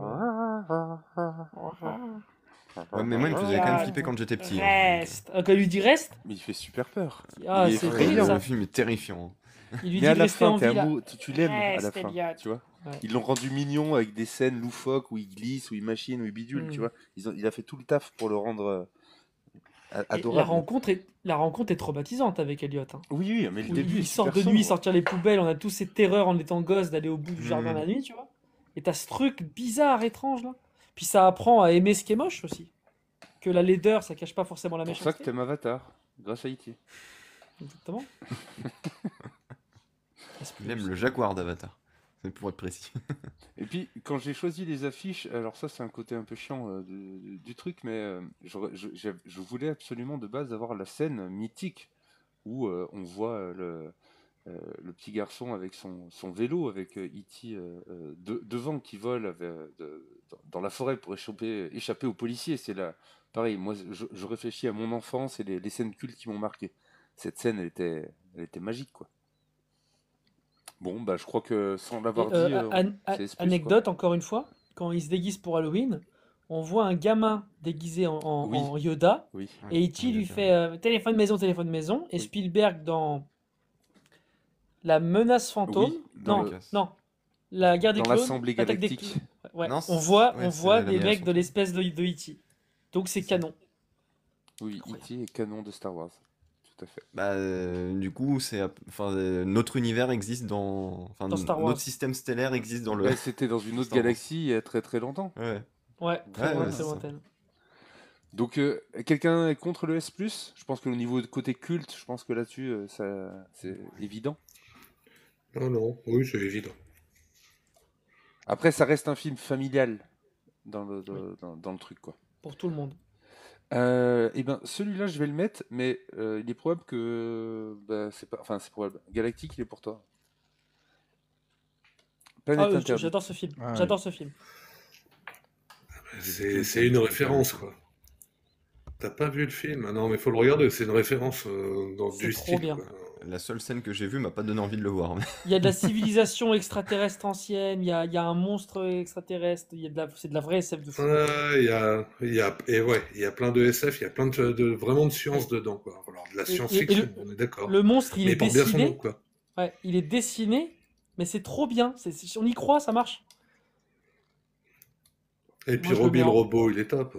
Ouais, mais moi, il me faisait quand même flipper quand j'étais petit. Hein, donc, Reste. Ah, quand il lui dit reste, Mais il fait super peur. ah, Il est c'est ouais, terrible effrayant. ça. le film est terrifiant. Il lui Mais dit à de la rester fin, en vie là. tu l'aimes à la Reste, fin, Elliot. tu vois. Ouais. Ils l'ont rendu mignon avec des scènes loufoques où il glisse, où il machine, où il bidule, tu Hmm. vois. Il a fait tout le taf pour le rendre Et la adorable. rencontre est traumatisante avec Elliot. Hein. Oui, mais le Où début est il sort super de nuit, sombre. sortir les poubelles, on a tous ces terreurs en étant gosse d'aller au bout du jardin la nuit, tu vois. Et t'as ce truc bizarre, étrange là. Puis ça apprend à aimer ce qui est moche aussi. Que la laideur, ça cache pas forcément la C'est pour ça que méchanceté. t'aimes Avatar, grâce à E.T. Exactement. Il aime le jaguar d'Avatar. C'est pour être précis. Et puis, quand j'ai choisi les affiches, alors ça c'est un côté un peu chiant du truc, mais je voulais absolument de base avoir la scène mythique où on voit le petit garçon avec son vélo, avec E.T. Devant qui vole dans la forêt pour échapper aux policiers. C'est là, pareil, moi je réfléchis à mon enfance et les scènes cultes qui m'ont marqué. Cette scène, elle était magique, quoi. Bon, bah je crois que sans Et l'avoir dit, c'est S+, quoi. anecdote, encore une fois, quand il se déguise pour Halloween, on voit un gamin déguisé Oui, en Yoda, oui. et E.T. lui fait téléphone maison, et Oui. Spielberg dans La menace fantôme, Oui, dans non, La guerre des clones, l'Assemblée l'attaque des galactique. clones. Ouais, Non, on voit c'est la des menace mecs de fantôme. l'espèce de E.T. Donc c'est C'est ça. canon. Oui, Incroyable. E.T. est canon de Star Wars. Tout à fait. Bah, du coup, notre univers existe enfin, Dans Star Wars. notre système stellaire existe dans le. Ouais, c'était dans une autre Star Wars. galaxie il y a très très longtemps. Ouais. Ouais, très Ouais, loin, ouais, très c'est ça. lointaine. Donc, quelqu'un est contre le S+? Je pense que le niveau de côté culte, je pense que là-dessus, c'est évident. Non, oui, c'est évident. Après, ça reste un film familial dans Oui, le truc, quoi. pour tout le monde. Eh ben, celui-là, je vais le mettre, mais il est probable que... bah, c'est probable. Galactique, il est pour toi. Planète Interdite. J'adore ce film. Ah, J'adore ce film. C'est une référence, quoi. T'as pas vu le film? Ah non, mais faut le regarder, c'est une référence C'est du trop style, bien. quoi. La seule scène que j'ai vue m'a pas donné envie de le voir. Il y a de la civilisation extraterrestre ancienne, il y a un monstre extraterrestre, c'est de la vraie SF de fou. Ouais, il y a plein de SF, il y a plein vraiment de science dedans, quoi. Alors, de la Et science-fiction, on est d'accord. le monstre, il Mais est il porte bien son nom, dessiné. quoi. Ouais, il est dessiné, mais c'est trop bien. On y croit, ça marche. Et puis Moi, je le Robbie mets le en... robot, il est top.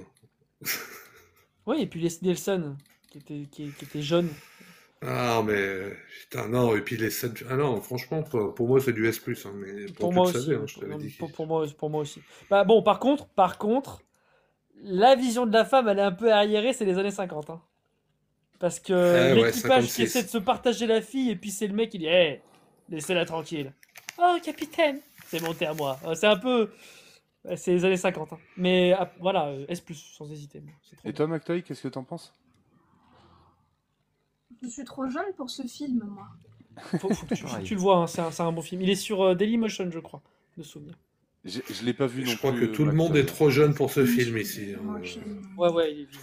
Oui, et puis Leslie Nielsen, qui était jeune. Ah, mais putain, non, et puis les scènes. Ah non, franchement, pour moi, c'est du S, hein, mais bon, Pour tu moi le aussi. savais, hein, je t'avais Non, dit. pour moi aussi. Bah bon, par contre, la vision de la femme, elle est un peu arriérée, c'est les années 50. Hein. Parce que Ouais, l'équipage qui 56. essaie de se partager la fille, et puis c'est le mec qui dit hé, laissez-la tranquille. Oh, capitaine, c'est monté à moi. C'est un peu. C'est les années 50. Hein. Mais voilà, S, sans hésiter. C'est trop Et bien. toi, McToy, qu'est-ce que t'en penses? Je suis trop jeune pour ce film, moi. Faut que Pareil. tu le vois, hein, c'est un bon film. Il est sur Dailymotion, je crois, de souvenir. Je l'ai pas vu non Je crois plus, que tout le monde est trop jeune pour ce film ici. Moi, je- Ouais, il est vieux.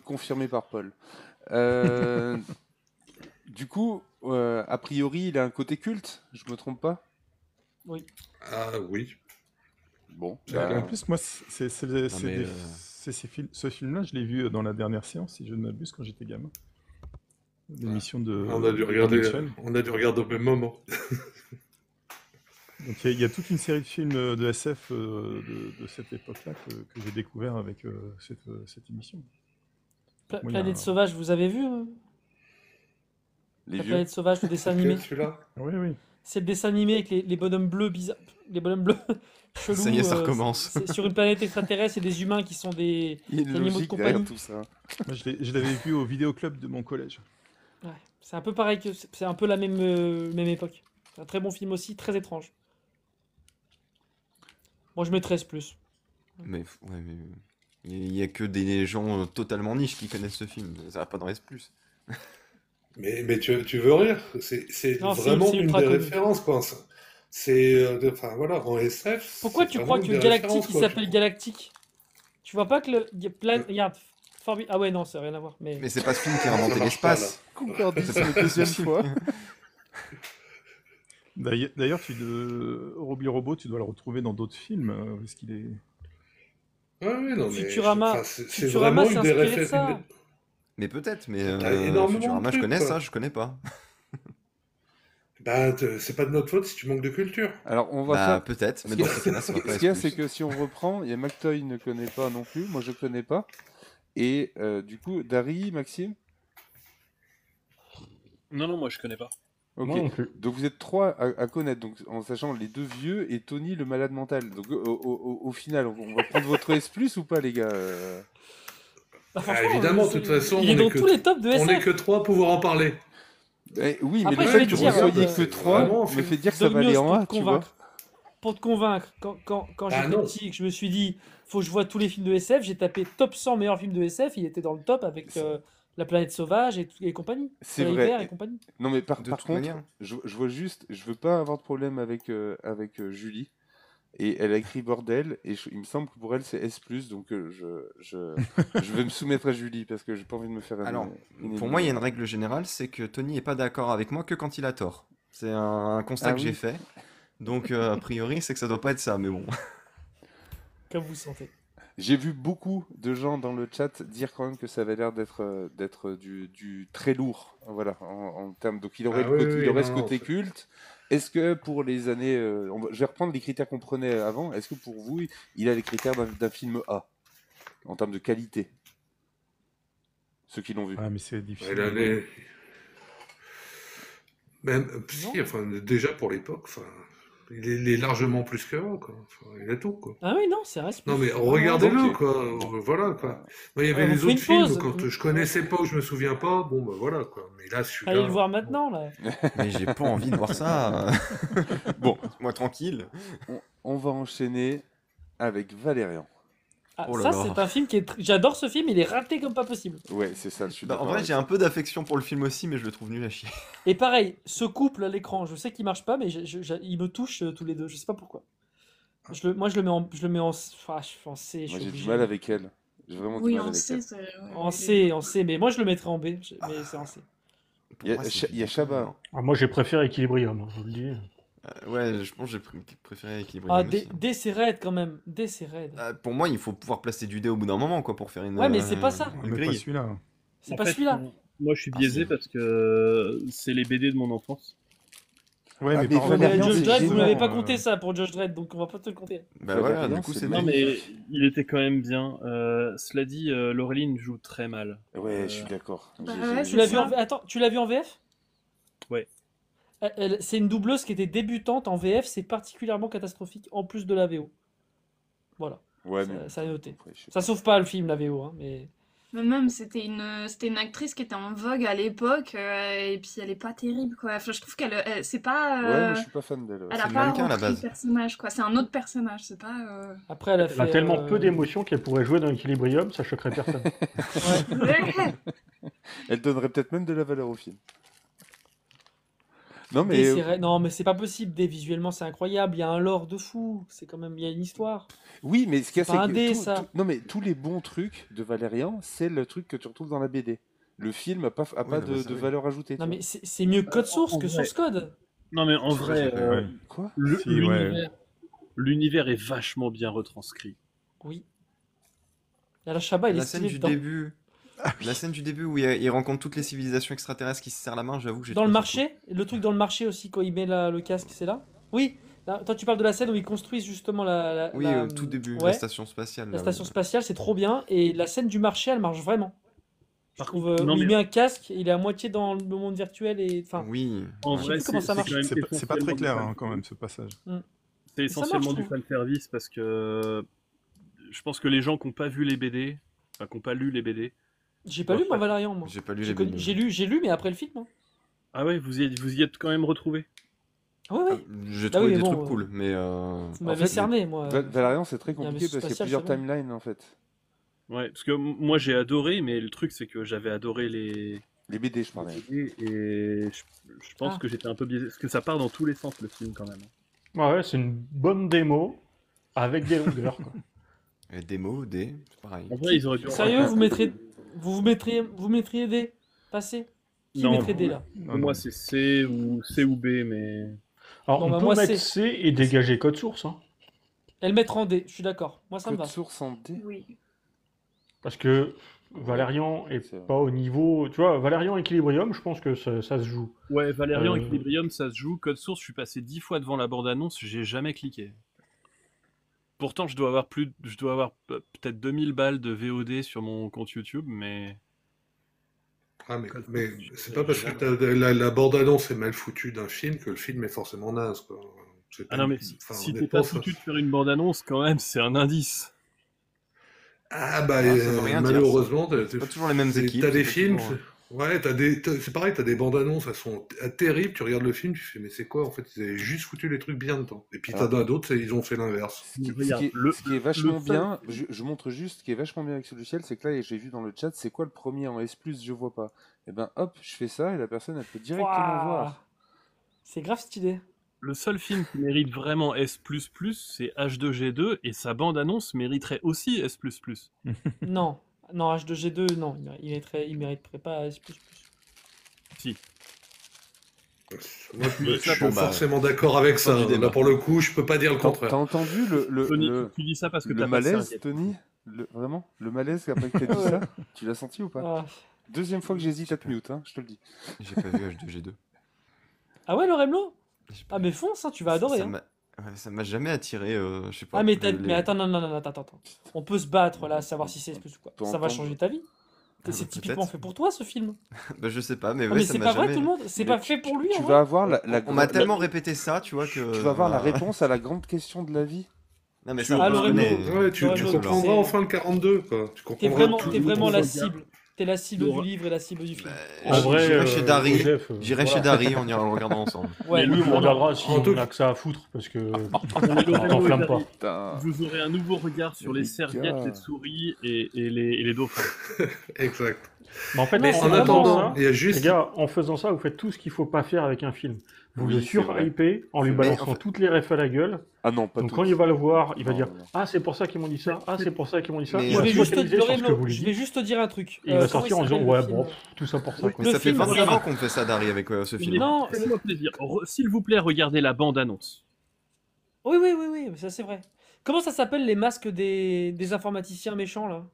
Confirmé par Paul. Du coup, a priori, il a un côté culte, je me trompe pas? Oui. Ah oui. Bon, En plus, moi, mais, ce film-là, je l'ai vu dans la dernière séance, si je ne m'abuse, quand j'étais gamin. L'émission de On a dû regarder au même moment. Donc il y a toute une série de films de SF de cette époque-là que j'ai découvert avec cette émission. Moi, il y a Planète Sauvage, vous avez vu les La vieux. Planète Sauvage, le dessin animé. Celui-là? Oui, oui. C'est le dessin animé avec les bonhommes bleus bizarres. Les bonhommes bleus chelous. Ça y est, ça recommence. C'est sur une planète extraterrestre et des humains qui sont des Il y a une animaux de logique derrière compagnie. tout ça. Moi, je l'avais vu au vidéoclub de mon collège. Ouais, c'est un peu pareil que. C'est un peu la même époque. C'est un très bon film aussi, très étrange. Moi, je mets 13 plus. Mais, ouais, mais il y a que des gens totalement niches qui connaissent ce film. Ça va pas dans S+. Mais tu veux rire, c'est Non, vraiment c'est une ultra des connu. références, quoi. Enfin voilà, en SF, Pourquoi c'est tu vraiment crois une que des Galactique, références, il quoi. s'appelle Galactique? Tu vois pas que il y a plein... Regarde, Ah ouais, non, ça n'a rien à voir. Mais Mais c'est pas ce film qui a Ça inventé marche pas, là. l'espace. Concordis une deuxième fois. D'ailleurs, Robbie Robot, tu dois le retrouver dans d'autres films, parce qu'il est... Ouais, non, mais Futurama, c'est Futurama, vraiment c'est une des inspiré de références. ça. Mais peut-être, mais T'as énormément de Futurama, je trucs, connais quoi. ça, je connais pas. Bah, c'est pas de notre faute si tu manques de culture. Alors, on va Bah faire. peut-être, mais Ce dans qu'il y a- ce cas-là, ça va pas ce qu'il y a, être c'est plus. que si on reprend, il y a McToy ne connaît pas non plus, moi je connais pas. Et du coup, Dari, Maxime? Non, moi je connais pas. Ok. Moi non plus. Donc vous êtes trois à connaître, donc en sachant les deux vieux et Tony le malade mental. Donc au final, on va prendre votre S+ ou pas, les gars? Bah, Ah, franchement, évidemment, de toute façon, il est dans tous les tops de on est SF. que 3 à pouvoir en parler. Oui, mais Après, le je fait vais que te vous dire, soyez c'est que 3 vraiment me fait dire que ça va Dognos, aller en pour A, te tu vois. convaincre. Pour te convaincre, quand Ah, j'étais non. petit et que je me suis dit, faut que je vois tous les films de SF, j'ai tapé top 100 meilleurs films de SF, il était dans le top avec La Planète Sauvage et compagnie. C'est Soleil vrai. Vert et compagnie. Non, mais De par toute contre, manière. je vois juste, je veux pas avoir de problème avec Julie. Et elle a écrit bordel, et il me semble que pour elle c'est S+, donc je vais me soumettre à Julie parce que j'ai pas envie de me faire Alors, une pour moi, il y a une règle générale, c'est que Tony est pas d'accord avec moi que quand il a tort. C'est un constat Ah que j'ai oui. fait. Donc, a priori, c'est que ça doit pas être ça, mais bon. Comme vous sentez. J'ai vu beaucoup de gens dans le chat dire quand même que ça avait l'air d'être du très lourd, voilà, en termes. Donc il aurait, Ah oui, il aurait ce non, côté c'est- culte. Est-ce que pour les années, je vais reprendre les critères qu'on prenait avant. Est-ce que pour vous, il a les critères d'un film A en termes de qualité? Ceux qui l'ont vu. Ah, mais c'est difficile. Elle allait... Même, si, Non. enfin, déjà pour l'époque, enfin, il est largement plus que A, quoi. Enfin, il a tout, quoi. Ah oui, non, c'est reste. Non, mais regardez-le, ok. quoi. Voilà, quoi. Moi, il y avait on les fait une autres films, pause. quand je connaissais pas ou je me souviens pas, bon, bah voilà, quoi. Mais là, Allez celui-là... le voir maintenant, là. Mais j'ai pas envie de voir ça. Bon, Moi, tranquille. on va enchaîner avec Valérian. Ah, Oh là ça, là. c'est un film qui est. J'adore ce film, il est raté comme pas possible. Ouais, c'est ça, je suis Bah, en d'accord vrai, avec j'ai un peu d'affection pour le film aussi, mais je le trouve nul à chier. Et pareil, ce couple à l'écran, je sais qu'il marche pas, mais ils me touchent tous les deux, je sais pas pourquoi. Moi, je le mets en C, Moi, je suis j'ai du obligé. mal avec elle. J'ai vraiment du Oui, mal on avec sait. elle. En C, mais moi je le mettrais en B, mais c'est en C. Pour Il y a, moi, c'est il y a Philippe Chabat. Laurent. Ah, moi, j'ai préféré Equilibrium, je vous le dis. Ouais, je pense que j'ai préféré Equilibrium Ah, aussi. D c'est raide quand même, D c'est raide. Pour moi, il faut pouvoir placer du dé au bout d'un moment, quoi, pour faire une. Ouais, mais c'est pas ça. Mais Une pas grille. celui-là. C'est En pas fait, celui-là. Moi je suis Ah, biaisé si. parce que c'est les BD de mon enfance. Ouais, Ah, mais mais par Ouais, mais Valérian, Judge c'est Dredd, vous gênant, m'avez pas compté ça pour Judge Dredd, donc on va pas te le compter. Bah voilà, Valérian, du coup, c'est c'est Non magnifique. mais il était quand même bien. Cela dit, Laureline joue très mal. Ouais, je suis d'accord. Bah J'ai- ouais, Tu l'as vu ça. en Attends, tu l'as vu en VF? Ouais. C'est une doubleuse qui était débutante en VF, c'est particulièrement catastrophique, en plus de la VO. Voilà, Ouais, mais ça a noté. après, je sais Ça sauve pas le film, la VO, hein, mais... Mais même, c'était une actrice qui était en vogue à l'époque, et puis elle est pas terrible, quoi. Enfin, je trouve c'est pas, Ouais, moi je suis pas fan d'elle. Ouais. elle C'est a le pas mannequin, à la repris le base. personnage, quoi. C'est un autre personnage, c'est pas. Après, elle a Elle a fait... tellement peu d'émotions qu'elle pourrait jouer dans Equilibrium, ça choquerait personne. Ouais. Elle donnerait peut-être même de la valeur au film. Non, mais Non, mais c'est pas possible, D, visuellement, c'est incroyable, il y a un lore de fou, c'est quand même... Il y a une histoire. oui, mais ce qu'il y a, C'est pas un que dé, ça. non, mais tous les bons trucs de Valérian, c'est le truc que tu retrouves dans la BD. Le film a pas Oui, non, mais ça, de oui. valeur ajoutée. Non, tu mais c'est mieux Code Source en que vrai. Source Code. Non mais en vrai, Ouais. vois. Quoi? Si, ouais. l'univers est vachement bien retranscrit. Oui. Et la Chabat, il est La scène stylé du dedans. début. La scène du début où il rencontre toutes les civilisations extraterrestres qui se serrent la main, j'avoue que j'ai Dans le trouvé ça marché, le truc dans le marché aussi, quand il met le casque, c'est là? Oui, là, toi tu parles de la scène où ils construisent justement cool. Oui, au tout début, ouais, la station spatiale. la là, station où- spatiale, c'est trop bien. Et la scène du marché, elle marche vraiment. Je Par trouve, contre, non, où il mais- met un casque, il est à moitié dans le monde virtuel et enfin. Oui. En Je sais vrai, plus comment ça marche. quand même C'est pas très essentiellement clair du hein, fan- quand même ce passage. C'est Ça marche, essentiellement je du trouve. fan service parce que je pense que les gens qui n'ont pas vu les BD, enfin qui n'ont pas lu les BD. J'ai pas lu moi Valérian, moi. J'ai pas lu J'ai les connu- BD. j'ai lu, mais après le film. Hein. Ah ouais, vous y êtes quand même retrouvés. Ah ouais, ouais. J'ai Ah trouvé oui, des mais bon, trucs cool, mais. Vous m'avez cerné, moi. Valérian, c'est très il y a un compliqué vaisseau parce qu'il y a spatial, plusieurs c'est bon. timelines en fait. Ouais, parce que moi j'ai adoré, mais le truc c'est que j'avais adoré les Les BD, je parlais. Et je pense Ah. que j'étais un peu biaisé, parce que ça part dans tous les sens, le film, quand même. Ouais, c'est une bonne démo avec des longueurs, quoi. Et des mots, c'est pareil. En vrai, ils auraient dû... Sérieux, vous mettriez D? Passé? Qui Non, mettrait D là? Pour moi, c'est C ou B, mais... Alors, Bon, on bah, peut moi, mettre c'est- C et dégager code source, hein. Et le mettre en D, je suis d'accord. Moi, ça me Code va. source en D. Oui. Parce que Valérian est C'est vrai. pas au niveau... Tu vois, Valérian Equilibrium, je pense que ça se joue. Ouais, Valérian Euh, Equilibrium, ça se joue. Code source, je suis passé 10 fois devant la bande-annonce, j'ai jamais cliqué. Pourtant, je dois avoir peut-être 2000 balles de VOD sur mon compte YouTube, mais... Ah, mais c'est pas parce que la bande-annonce est mal foutue d'un film que le film est forcément naze, quoi. C'est Ah pas- non, mais enfin, si t'es honnêtement, pas ça- foutu de faire une bande-annonce, quand même, c'est un indice. Ah bah Ah, ça veut rien dire, malheureusement, C'est pas toujours les mêmes équipes. t'as des c'est pas films, toujours- ouais, c'est pareil, t'as des bandes annonces, elles sont terribles, tu regardes le film, tu fais mais c'est quoi en fait, ils avaient juste foutu les trucs bien dedans. Et puis t'en as d'autres, ils ont fait l'inverse. Regarde, Ce qui est vachement le seul- bien, je montre juste ce qui est vachement bien avec ce logiciel, c'est que là, j'ai vu dans le chat, c'est quoi le premier en S+, je vois pas. Et ben hop, je fais ça et la personne, elle peut directement Ouah. voir. C'est grave stylé. Le seul film qui mérite vraiment S++, c'est H2G2, et sa bande-annonce mériterait aussi S++. Non, non, H2G2, non, il mériterait pas S++. Si. Moi, je suis Bon, bah, forcément d'accord avec ça. du débat. Là, pour le coup, je peux pas dire le T'as contraire. entendu Tony, tu dis ça parce que le t'as pas de malaise, serviette. Tony Vraiment Le malaise après que t'as dit ça Tu l'as senti ou pas Ah. Deuxième fois que j'hésite à te mute, hein, je te le dis. J'ai pas vu H2G2. Ah ouais, le Remlo? J'ai pas Ah mais fonce, hein, tu vas adorer. Ça hein. m'a ouais, ça m'a jamais attiré, je sais pas. Ah mais, les- mais attends, non, attends. On peut se battre là, savoir si c'est S++ ou quoi. Peut Ça va entendre. changer ta vie. Ah, C'est bah, typiquement peut-être. fait pour toi ce film. Bah, je sais pas, mais Ah, ouais, mais ça c'est m'a pas vrai, jamais... tout le monde. C'est Mais pas fait pour lui. Tu en vas vrai. avoir On m'a tellement répété ça, tu vois, que... Tu vas avoir la voilà. réponse à la grande question de la vie. Non, mais Ah, ça, le je Remlo. connais. Ouais, tu Ouais, comprendras c'est- enfin le 42, quoi. Tu T'es comprendras vraiment la regarde. cible. T'es la cible Laura. du livre et la cible du film. Bah, En vrai, j'irai chez Dari. Joseph, J'irai voilà. chez Dari, on ira le regarder ensemble. Ouais, Mais lui, on regardera si En tout on a que ça à foutre, parce que Mais le Remlo t'enflamme est pas. arrivé. Putain. Vous aurez un nouveau regard sur les Les serviettes, gars. les souris et les dauphins. Exact. Mais en fait, Mais en c'est En vraiment- attendant, ça, il y a les juste... gars, en faisant ça, vous faites tout ce qu'il faut pas faire avec un film. Vous Oui, le c'est vrai. surhypez en lui C'est vrai. balançant Mais en fait- toutes les refs à la gueule. Ah non, pas Donc toutes. quand il va le voir, il va Non, dire non. Ah, c'est pour ça qu'ils m'ont dit ça. Ah, c'est pour ça qu'ils m'ont dit ça. Mais Il Je va vais se juste te focaliser sur ce que Remlo, vous lui je vais dites. juste te dire un truc. Et il va Comment sortir en s'appelle disant le Ouais, film bon, tout ça pour ça. quoi. Mais Le ça fait film, 29 regarde. ans qu'on fait ça, Dari, avec ce film. Non, Faites-moi plaisir. S'il vous plaît, regardez la bande-annonce. oui, mais ça c'est vrai. Comment ça s'appelle les masques des informaticiens méchants là?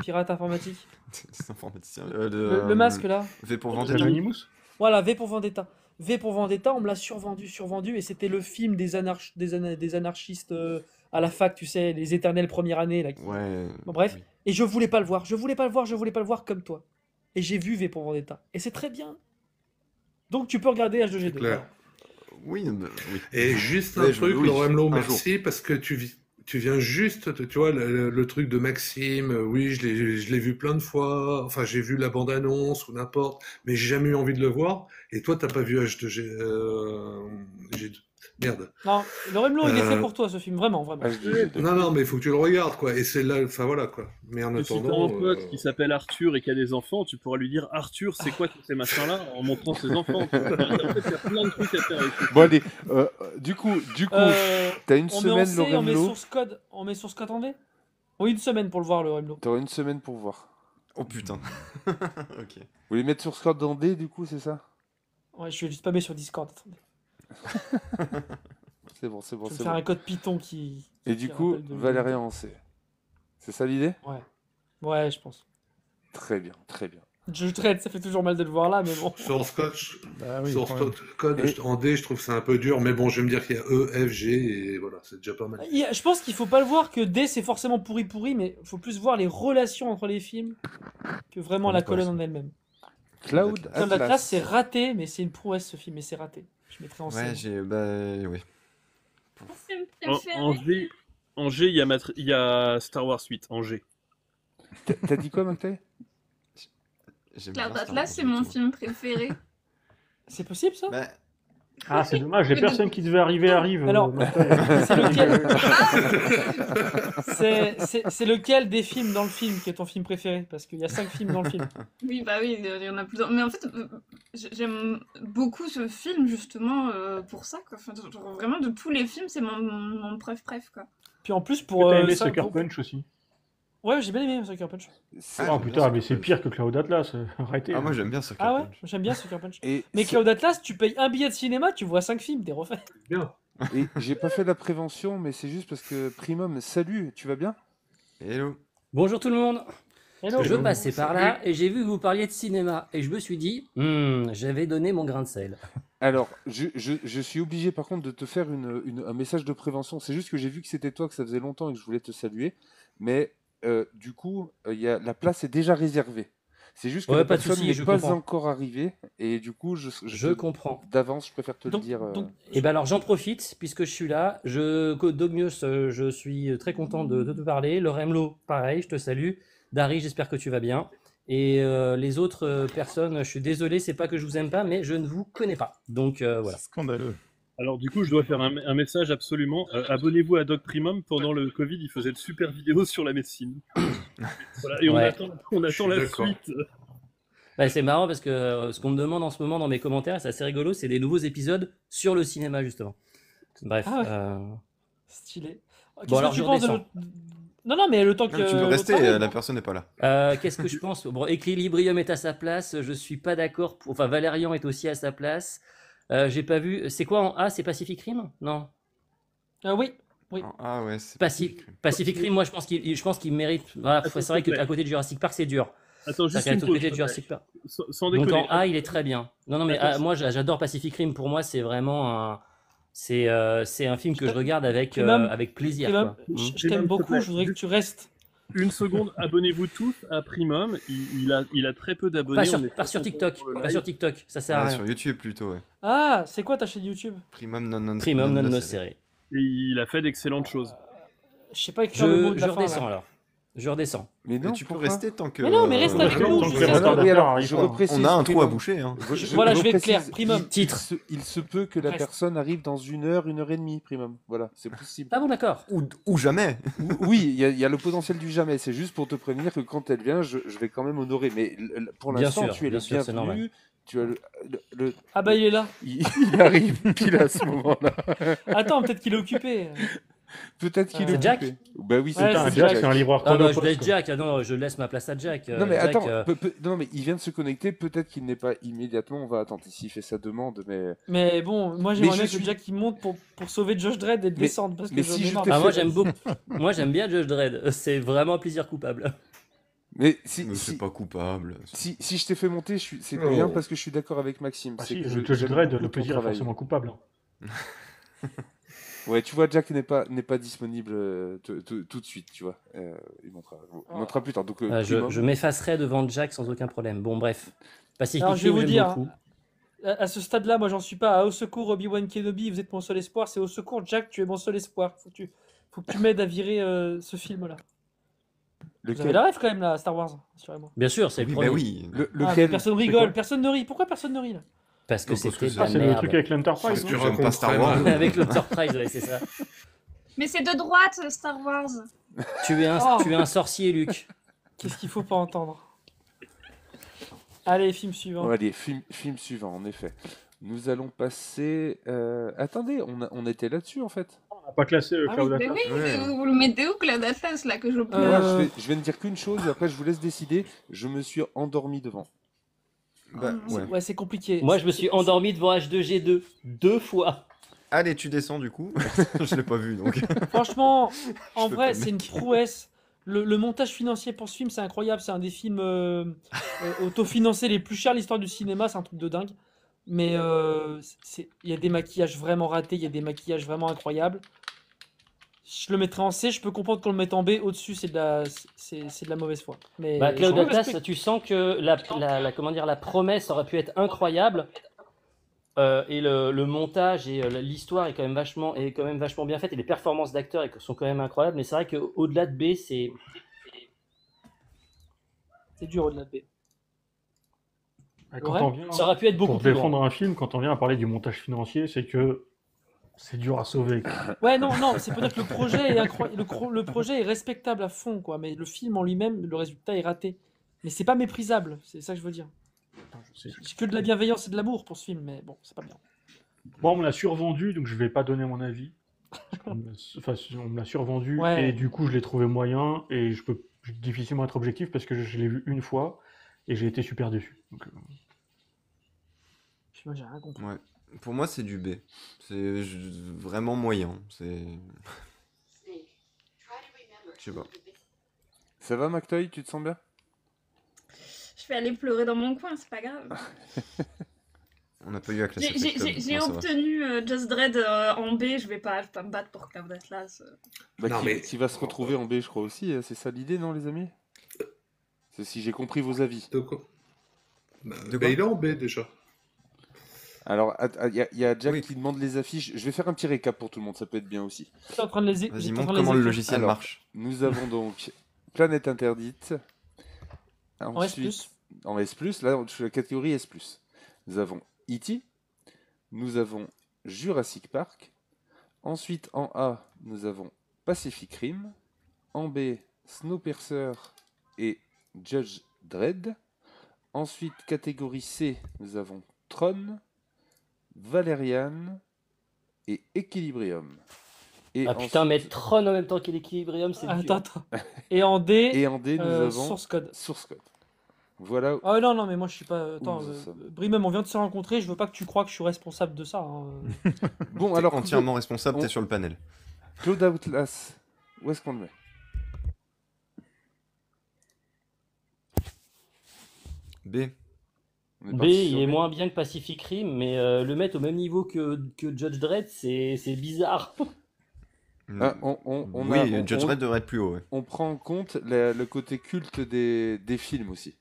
Pirates informatiques. C'est informaticien. Le masque là. V pour C'est Vendetta. Anonymous. Voilà, V pour Vendetta. V pour Vendetta, on me l'a survendu, et c'était le film des anarchistes à la fac, tu sais, les éternelles premières années là. Ouais. Bon, bref, oui. et je voulais pas le voir, je voulais pas le voir comme toi. Et j'ai vu V pour Vendetta, et c'est très bien. Donc tu peux regarder H2G2. C'est clair. voilà. Oui, oui. Et juste un Ouais, truc, oui, Lauremlo, un merci, parce que tu viens juste, tu vois, le truc de Maxime, oui, je l'ai vu plein de fois, enfin, j'ai vu la bande-annonce ou n'importe, mais j'ai jamais eu envie de le voir, et toi, t'as pas vu G2. Merde. Non, le Remlo, il est fait Euh, pour toi ce film, vraiment, vraiment. HD2. Non, mais il faut que tu le regardes, quoi, et c'est là, enfin, voilà, quoi. Mais en Et si t'as attendant, un pote qui s'appelle Arthur et qui a des enfants, tu pourras lui dire Arthur, c'est quoi tous ces machins-là en montrant ses enfants. En fait, il y a plein de trucs à faire avec ça. Bon allez, du coup, t'as une On met en semaine, C, on met Loremlo. source code, en D. Oui, une semaine pour le voir, le Remlo. T'auras une semaine pour voir. Oh putain. Ok. Vous voulez mettre sur Score dans D, du coup, c'est ça? Ouais, je vais juste pas mettre sur Discord, attendez. C'est bon, c'est bon, Je vais c'est faire bon. un code Python qui... Et du coup, rappelle de- Valérien en C. C'est ça l'idée? Ouais, je pense. Très bien, très bien. Je traite, ça fait toujours mal de le voir là, mais bon. sur Scotch, Bah oui, sur quand même. code, Et- en D, je trouve que c'est un peu dur, mais bon, je vais me dire qu'il y a E, F, G, et voilà, c'est déjà pas mal. Je pense qu'il faut pas le voir que D c'est forcément pourri, mais il faut plus voir les relations entre les films que vraiment Comme la quoi, colonne ça. en elle-même. Cloud Comme la Atlas. classe, c'est raté, mais c'est une prouesse ce film, mais c'est raté. Je mettrai en Ouais, scène. oui. Mon film En préféré. G, il y a Star Wars 8, en G. T'as dit quoi, McTay? J'aime Cloud bien Star Atlas, Wars c'est mon et tout. film préféré. C'est possible ça? Bah, Ah, c'est dommage, les personnes qui devaient arriver arrivent. Alors, maintenant. c'est lequel c'est lequel des films dans le film qui est ton film préféré? Parce qu'il y a 5 films dans le film. Oui, bah oui, il y en a plusieurs. Mais en fait, j'aime beaucoup ce film justement pour ça, quoi. Enfin, genre, vraiment, de tous les films, c'est mon préf, quoi. Puis en plus, Est-ce pour. que t'as aimé ça, Sucker pour- Punch aussi? Ouais, j'ai bien aimé Sucker Punch. Oh putain, mais c'est pire que Cloud Atlas, arrêtez. Ah, moi j'aime bien Sucker Ah ouais, Punch. j'aime bien Sucker Punch. Et Mais c'est- Cloud Atlas, tu payes un billet de cinéma, tu vois 5 films, t'es refait. Bien. et j'ai pas fait la prévention, mais c'est juste parce que Primum, salut, tu vas bien? Hello. Bonjour tout le monde. Hello. Je passais par là et j'ai vu que vous parliez de cinéma et je me suis dit, j'avais donné mon grain de sel. Alors, je suis obligé par contre de te faire un message de prévention. C'est juste que j'ai vu que c'était toi, que ça faisait longtemps et que je voulais te saluer. Mais du coup, la place est déjà réservée. C'est juste que Ouais, la pas de personne souci, n'est je pas comprends. encore arrivée. Et du coup, Je comprends. d'avance, je préfère te le Donc- dire. Et ben alors j'en profite puisque je suis là. Dogmius, je suis très content de te parler. Le Remlo, pareil, je te salue. Dari, j'espère que tu vas bien. Et les autres personnes, je suis désolé, c'est pas que je vous aime pas, mais je ne vous connais pas. Donc voilà. C'est scandaleux. Alors du coup, je dois faire un message absolument. Abonnez-vous à Doc Primum. Pendant le Covid, il faisait de super vidéos sur la médecine. Voilà, et on Ouais. attend Je suis la d'accord. suite. Ouais, c'est marrant parce que ce qu'on me demande en ce moment dans mes commentaires, c'est assez rigolo, c'est des nouveaux épisodes sur le cinéma justement. Bref. Ah ouais. Stylé. Qu'est-ce Bon, que alors, tu je penses de redescends. Non, mais le temps que. Non, tu peux l'autre rester, parle. la personne n'est pas là. Qu'est-ce que je pense? Bon, Equilibrium est à sa place. Je suis pas d'accord. Enfin, Valérian est aussi à sa place. J'ai pas vu. C'est quoi en A? C'est Pacific Rim? Non. Oui. Ah ouais, c'est Pacific Rim. Moi, je pense qu'il mérite. Voilà, Attends, c'est vrai s'il te plaît. qu'à côté de Jurassic Park, c'est dur. Attends, juste C'est-à-dire une qu'à pause. côté de s'il te plaît. Jurassic Park. Sans Donc déconner. en A, il est très bien. Non, mais Attends, moi, j'adore Pacific Rim. Pour moi, c'est vraiment un. C'est un film que je regarde avec Primum, plaisir. Primum, Quoi. je Primum, t'aime s'il te beaucoup, plaît. je voudrais que tu restes. Une seconde, abonnez-vous tous à Primum. Il a très peu d'abonnés. Pas sur, on est pas sur très TikTok. contents pour le Pas live. sur TikTok. Ça sert à Ah, rien. sur YouTube plutôt, ouais. Ah, c'est quoi ta chaîne YouTube? Primum non Primum non nocere. serré. Et il a fait d'excellentes choses. Je sais pas écrire le mot de Je la fin. redescends là. alors. Je redescends. Mais non, Mais tu peux pourquoi? rester tant que. Mais non, mais reste avec nous, Tant je que sais les pas. restaurateurs Oui, alors, arrivent je pas. reprécise, On a un trou à Primum. boucher, hein. Voilà, je vais être reprécise, clair, Primum. Titre. Il se peut que la Reste. personne arrive dans 1 heure, 1 heure et demie, Primum. Voilà, c'est possible. Ah bon, d'accord. Ou jamais. Oui, il y a le potentiel du jamais. C'est juste pour te prévenir que quand elle vient, je vais quand même honorer. Mais pour Bien l'instant, sûr, tu es le bien sûr, c'est normal. bienvenu. Tu as le- Ah bah il est là. il arrive pile à ce moment-là. Attends, peut-être qu'il est occupé. Peut-être qu'il C'est est Jack occupé. Bah oui, c'est Ouais, Putain, c'est Jack, Jack. c'est un livreur Ah bah, je chronopost, laisse quoi. Jack. Ah non, je laisse ma place à Jack. Non mais Jack, attends, non mais il vient de se connecter, peut-être qu'il n'est pas immédiatement, on va attendre s'il fait sa demande, mais... Mais bon, moi Mais j'aimerais je bien suis- que Jack il monte pour sauver Josh Dredd et le Mais- descendre parce que mais j'en si ai je marre. t'ai Ah, fait- moi j'aime beaucoup. Moi j'aime bien Judge Dredd. C'est vraiment un plaisir coupable. Mais si, Mais si, c'est pas coupable. si je t'ai fait monter, c'est Oh. bien parce que je suis d'accord avec Maxime. Ah c'est si, que Judge j'aime Dredd, beaucoup le ton plaisir est travail. forcément coupable. Ouais, tu vois, Jack n'est pas disponible tout de suite, tu vois. Il montera plus tard. Donc, Primum, Je m'effacerai devant Jack sans aucun problème. Bon, bref. Pacific Alors je vais Rim, vous j'aime dire, beaucoup. à ce stade-là, moi j'en suis pas. À au secours Obi-Wan Kenobi, vous êtes mon seul espoir. C'est au secours Jack, tu es mon seul espoir. Faut que tu m'aides à virer ce film-là. Vous avez lequel, la rêve quand même là, Star Wars, assurément. Bien sûr, c'est le Oui, premier. bah oui. Ah, lequel, personne c'est rigole, quoi personne ne rit. Pourquoi personne ne rit là? Parce que Donc, parce c'était que de ça, la C'est le merde. truc avec Parce l'Enterprise, que non tu J'aime pas racontes Star très Wars. mal. Avec le Surprise, ouais, c'est ça. Mais c'est de droite, Star Wars. Oh. Tu es un sorcier, Luc. Qu'est-ce qu'il faut pas entendre? Allez, film suivant. Ouais, allez, film suivant, en effet. Nous allons passer... Attendez, on était là-dessus, en fait. On n'a pas classé Ah Cloud Mais Atlas. oui, Ouais. vous le mettez où, Cloud Atlas, là, que je pleure Moi, je vais ne dire qu'une chose, et après, je vous laisse décider. Je me suis endormi devant. Bah, ouais. Ouais, c'est compliqué. Moi, je me suis endormi devant H2G2 2 fois. Allez, tu descends du coup. Je l'ai pas vu donc. Franchement, en peux vrai, pas c'est une prouesse. Le montage financier pour ce film, c'est incroyable. C'est un des films autofinancés les plus chers de l'histoire du cinéma. C'est un truc de dingue. Mais il y a des maquillages vraiment ratés. Il y a des maquillages vraiment incroyables. Je le mettrais en C. Je peux comprendre qu'on le mette en B. Au-dessus, c'est de la mauvaise foi. Mais Bah, Cloud je Atlas, respecte. tu sens que comment dire, la promesse aurait pu être incroyable. Et le montage et l'histoire est quand même vachement bien faite. Et les performances d'acteurs sont quand même incroyables. Mais c'est vrai qu'au-delà de B, c'est. C'est dur au-delà de B. Quand Ouais. on vient, Ça aurait pu être beaucoup pour plus défendre grand. un film, quand on vient à parler du montage financier, c'est que c'est dur à sauver. Ouais, non, c'est peut-être que le projet est le projet est respectable à fond, quoi, mais le film en lui-même, le résultat est raté. Mais c'est pas méprisable, c'est ça que je veux dire. J'ai que de la bienveillance et de l'amour pour ce film, mais bon, c'est pas bien. Bon, on me l'a survendu, donc je vais pas donner mon avis. Enfin, on me l'a survendu, Ouais. et du coup, je l'ai trouvé moyen, et je peux difficilement être objectif parce que je l'ai vu une fois, et j'ai été super déçu. Donc, Moi, j'ai rien compris. Ouais. Pour moi, c'est du B. C'est vraiment moyen. C'est. Je sais pas. Ça va, McToy, tu te sens bien? Je vais aller pleurer dans mon coin, c'est pas grave. On n'a pas eu à classer. J'ai Non, ça va. obtenu Just Dread en B, je vais pas me battre pour Cloud Atlas. Bah, Non, mais- qui va se retrouver en B, je crois aussi. C'est ça l'idée, non, les amis? C'est si j'ai compris vos avis. De quoi De quoi il est en B déjà. Alors, il y a Jack Oui. qui demande les affiches. Je vais faire un petit récap pour tout le monde, ça peut être bien aussi. J'étais en train de les Vas-y, j'étais en montre train de les comment le écrire. logiciel Alors, marche. Nous avons donc Planète Interdite. En S+. En S+, là, je suis la catégorie S+. Nous avons E.T., nous avons Jurassic Park. Ensuite, en A, nous avons Pacific Rim. En B, Snowpiercer et Judge Dredd. Ensuite, catégorie C, nous avons Tron, Valerian et Equilibrium. Et Ah putain, ensuite- mettre Tron en même temps qu'Equilibrium, c'est dur. Attends. Et en D, Et en D, nous avons Source Code. Source Code. Voilà. Ah non, mais moi je suis pas. Attends, nous en sommes. Brimum, on vient de se rencontrer, je veux pas que tu crois que je suis responsable de ça. hein. Bon, T'es alors, entièrement responsable, on- t'es sur le panel. Cloud Atlas, où est-ce qu'on le met? B. On est B, parti sur il est B. moins bien que Pacific Rim, mais le mettre au même niveau que Judge Dredd, c'est bizarre. Ah, on oui, a- Judge Dredd devrait être plus haut. Ouais. On prend en compte le côté culte des films aussi.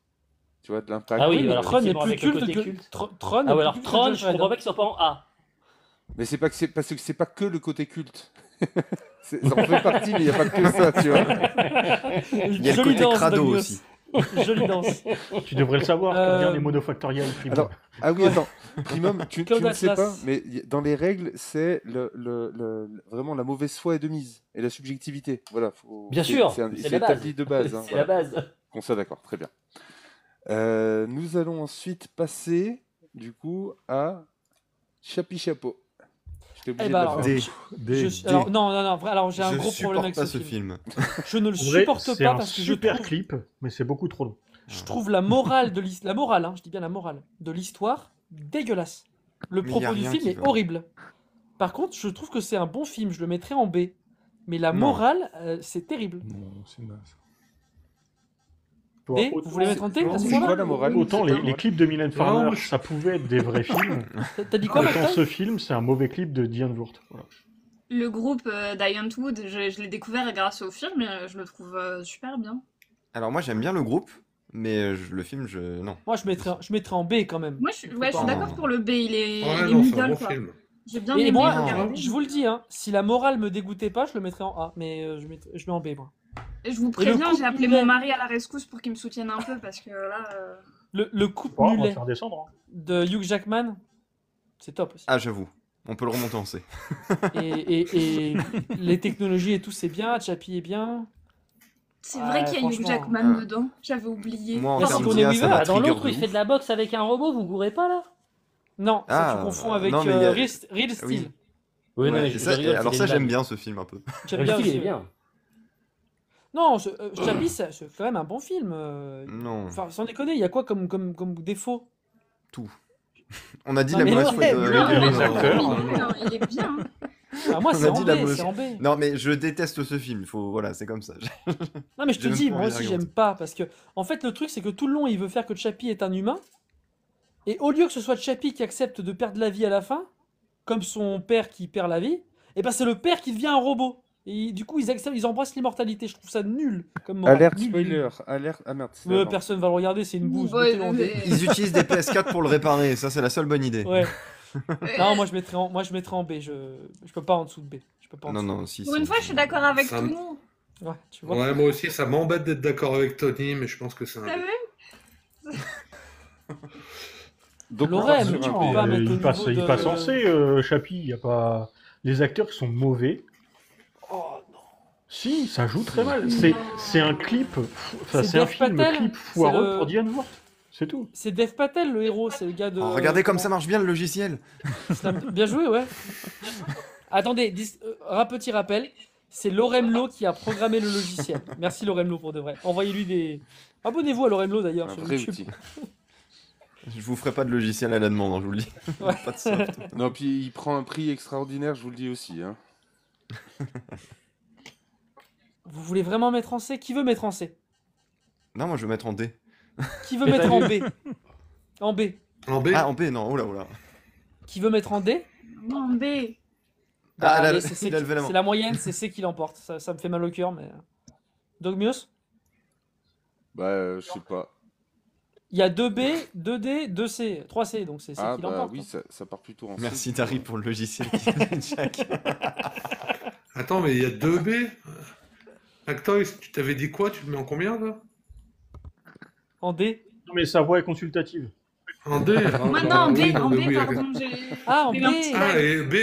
Tu vois, de l'impact. Ah oui, mais alors Tron est effectivement, plus avec le culte côté que culte. Tron. Ah est ouais, alors plus culte que Tron, Judge je comprends Dredd. pas qu'il soit pas en A. Mais c'est pas que c'est parce que c'est pas que le côté culte. Ça en fait partie, mais il n'y a pas que ça, tu vois. Il y a le Jolie côté danse, crado Douglas. aussi. Jolie danse. tu devrais le savoir, comme bien Euh, les monofactoriels. Primum. Alors, ah oui, attends, Primum, tu Cloud ne sais pas, Atlas. mais dans les règles, c'est vraiment la mauvaise foi est de mise et la subjectivité. Voilà. Bien sûr, c'est c'est la base. établi de base. hein, C'est la voilà. base. Qu'on soit d'accord, très bien. Nous allons ensuite passer, du coup, à Chapi Chapeau. J'étais obligé Eh ben de le alors, faire. D. alors, non, alors j'ai un Je gros problème supporte avec pas ce ce film. film. Je ne le En vrai, supporte c'est pas un parce que je super trouve, clip, mais c'est beaucoup trop long. je trouve la morale de l'histoire, hein, je dis bien la morale de l'histoire dégueulasse. Le Mais y a propos du rien film qui est va. horrible. Par contre, je trouve que c'est un bon film, je le mettrais en B. Mais la Non. morale, c'est terrible. Non, c'est naze. D, vous voulez mettre en D à ce C'est moment-là quoi la morale? Autant les clips de Mylène Farmer, moi, je- ça pouvait être des vrais films. T'as dit quoi, Autant Martin ce film, c'est un mauvais clip de Diane Wurt. Voilà. Le groupe Diane Wood, je l'ai découvert grâce au film, et je le trouve super bien. Alors moi j'aime bien le groupe, mais le film, non. Moi, je mettrais en B quand même. Moi, je suis pas- d'accord pour le B, il est Ouais, il est non, c'est un middle, bon quoi. film. J'ai bien Et aimé moi, regarder. je vous le dis, hein, si la morale me dégoûtait pas, je le mettrais en A. Mais je mets en B, moi. Et je vous Et le préviens, couple j'ai appelé mulet. mon mari à la rescousse pour qu'il me soutienne un peu, parce que là... Le coupe Bon, on va mulet faire descendre. hein. de Hugh Jackman, c'est top aussi. Ah j'avoue, on peut le remonter en C. Et les technologies et tout, c'est bien. Chappie est bien. C'est Ouais, vrai qu'il y a Hugh franchement. Jackman dedans, j'avais oublié. Moi, en Merci, termes Sigourney d'IA, ça Weaver. m'a Ah, dans trigger l'autre, de il fait ouf. de la boxe avec un robot, vous gourrez pas là? Non, ça Ah, tu confonds avec non, mais il y a- Real Steel. Oui. Oui, non, Ouais, mais et je ça, rigole, alors c'est ça des j'aime blagues. bien ce film un peu. J'aime Le bien style, il aussi. est bien. Non, Chappie, c'est quand même un bon film. Non, Enfin, sans déconner, il y a quoi comme défaut? on a dit Non, la mais mauvaise ouais, foi de... mais Non, les non, acteurs. il est bien. Ah, moi, On c'est a en dit B, la c'est mauvaise- en B. Non mais je déteste ce film, voilà, c'est comme ça. Non, mais je te J'ai même dis, pas moi envie de aussi, regarder. j'aime pas. Parce que, en fait, le truc, c'est que tout le long, il veut faire que Chappie est un humain. Et au lieu que ce soit Chappie qui accepte de perdre la vie à la fin, comme son père qui perd la vie, et ben c'est le père qui devient un robot. Et du coup, ils embrassent l'immortalité. Je trouve ça nul comme morale. Alerte Nul, spoiler. nul. Alerte. Ah merde. c'est Mais avant. personne va le regarder, c'est une bouse. Ouais, mettez-le en D. mais- Ils utilisent des PS4 pour le réparer, ça c'est la seule bonne idée. Ouais. Non, moi je mettrais en B. Je peux pas en dessous de B. Je peux pas en Non, dessous. non, si. Pour si. une fois, je suis d'accord avec Ça Tony. Ouais, tu vois. Ouais, moi aussi, ça m'embête d'être d'accord avec Tony, mais je pense que c'est un T'as B. vu? Donc on Lorem, part sur tu un peux B. pas mettre au il passe, niveau il de- passe en C, Chapi. Il y a pas... Les acteurs qui sont mauvais. Oh non. Si, ça joue très mal. C'est un clip, enfin, C'est c'est un Dev film Patel, clip c'est foireux le- pour Diane Ward. C'est tout. C'est Dev Patel, le héros, c'est le gars de... Oh, regardez comme ça marche bien le logiciel. Bien joué, ouais. Attendez, petit rappel, c'est Loremlo qui a programmé le logiciel. Merci Loremlo pour de vrai. Envoyez-lui des... Abonnez-vous à Loremlo d'ailleurs Un sur vrai YouTube. outil. Je vous ferai pas de logiciel à la demande, hein, je vous le dis. Ouais. Pas de soft. Non, puis il prend un prix extraordinaire, je vous le dis aussi. Hein. Vous voulez vraiment mettre en C? Qui veut mettre en C? Non, moi je veux mettre en D. Qui veut mettre en B? En B. En B? Ah, en B, non, oula, oula. Qui veut mettre en D? Non, B. Bah, Ah, allez, il a levé la main. c'est la moyenne, c'est C qui l'emporte. Ça me fait mal au cœur, mais... Dogmios? Bah, je sais pas. Il y a 2B, 2D, 2C, 3C, donc c'est C Ah qui bah l'emporte. oui, ça part plutôt en C. Merci Dari pour le logiciel qui aide Jack. Attends, mais il y a 2 B? Actois, tu t'avais dit quoi? Tu le mets en combien, là? En D? Non, mais sa voix est consultative. En D? Moi, non, en B, oui, en non, B, mais oui, pardon. J'ai Ah, en j'ai B. eu un petit Ah, lag. et B,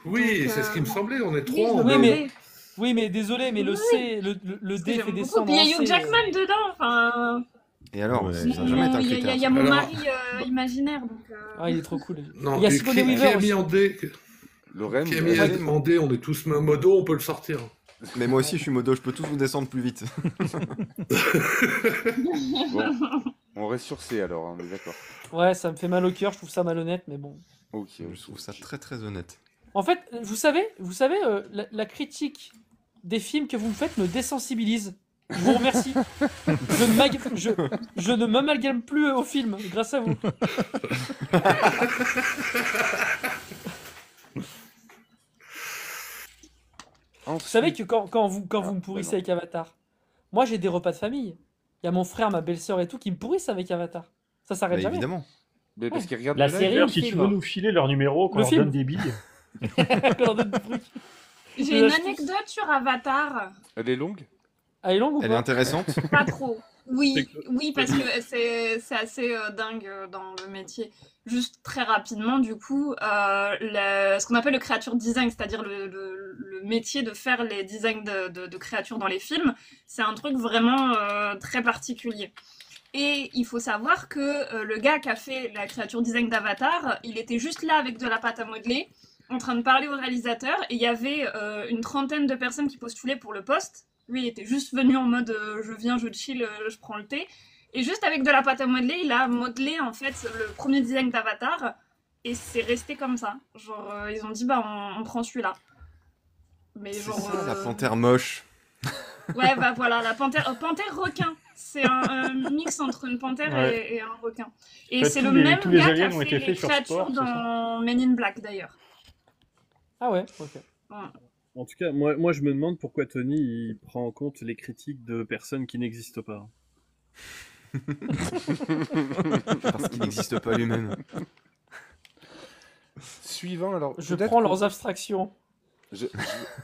oui, Donc, c'est ce qui me semblait, on est oui, 3 en je B. Oui, en mais- B. Oui, mais désolé, mais le C, le D fait J'aime beaucoup. descendre Puis il y a en Hugh C. Jackman dedans, enfin... Et alors, Ouais. ça n'a jamais été un Il y a- critère. il y a mon Alors- mari imaginaire, donc... Ah, il est trop cool. Non, Il y a et Sigourney qui Weaver a mis aussi. en D? Lorem, Qui a mis ouais. en D? On est tous même modo, on peut le sortir. Mais moi aussi je suis modo, je peux tous vous descendre plus vite. Bon, on reste sur C alors, on est d'accord. Ouais, ça me fait mal au cœur, je trouve ça malhonnête, mais bon. Ok, Je trouve ça très très honnête. En fait, vous savez, la critique des films que vous me faites me désensibilise. Je vous remercie. Je ne m'amalgame plus au film grâce à vous. Vous savez que quand vous me pourrissez avec Avatar, moi j'ai des repas de famille. Il y a mon frère, ma belle-sœur et tout qui me pourrissent avec Avatar. Ça s'arrête Bah, jamais. évidemment. Mais parce qu'ils regardent La le live. série ou D'ailleurs, le si tu film veux nous filer leur numéro, qu'on Le leur film. donne des billes. Je leur donne des trucs. J'ai une anecdote sur Avatar. Elle est longue? Elle est longue ou Elle est pas? intéressante. Pas trop. Oui, C'est que- oui, parce que c'est assez dingue dans le métier. Juste très rapidement, du coup, ce qu'on appelle le creature design, c'est-à-dire le métier de faire les designs de créatures dans les films, c'est un truc vraiment très particulier. Et il faut savoir que le gars qui a fait la créature design d'Avatar, il était juste là avec de la pâte à modeler, en train de parler au réalisateur, et il y avait une trentaine de personnes qui postulaient pour le poste. Lui, il était juste venu en mode je viens, je chill, je prends le thé. Et juste avec de la pâte à modeler, il a modelé en fait le premier design d'Avatar, et c'est resté comme ça. Genre, ils ont dit bah on prend celui-là. Mais C'est genre. ça, la panthère moche. Ouais, bah voilà, la panthère requin. C'est un mix entre une panthère Ouais. et un requin. Et En fait, c'est tous le les- même tous les gars qui aliens a ont fait été les faits sur créatures Sport, c'est ça dans Men in Black d'ailleurs. Ah ouais, ok. Ouais. En tout cas, moi je me demande pourquoi Tony il prend en compte les critiques de personnes qui n'existent pas. Parce qu'il n'existe pas lui-même. Suivant, alors. Je peut-être prends que- leurs abstractions.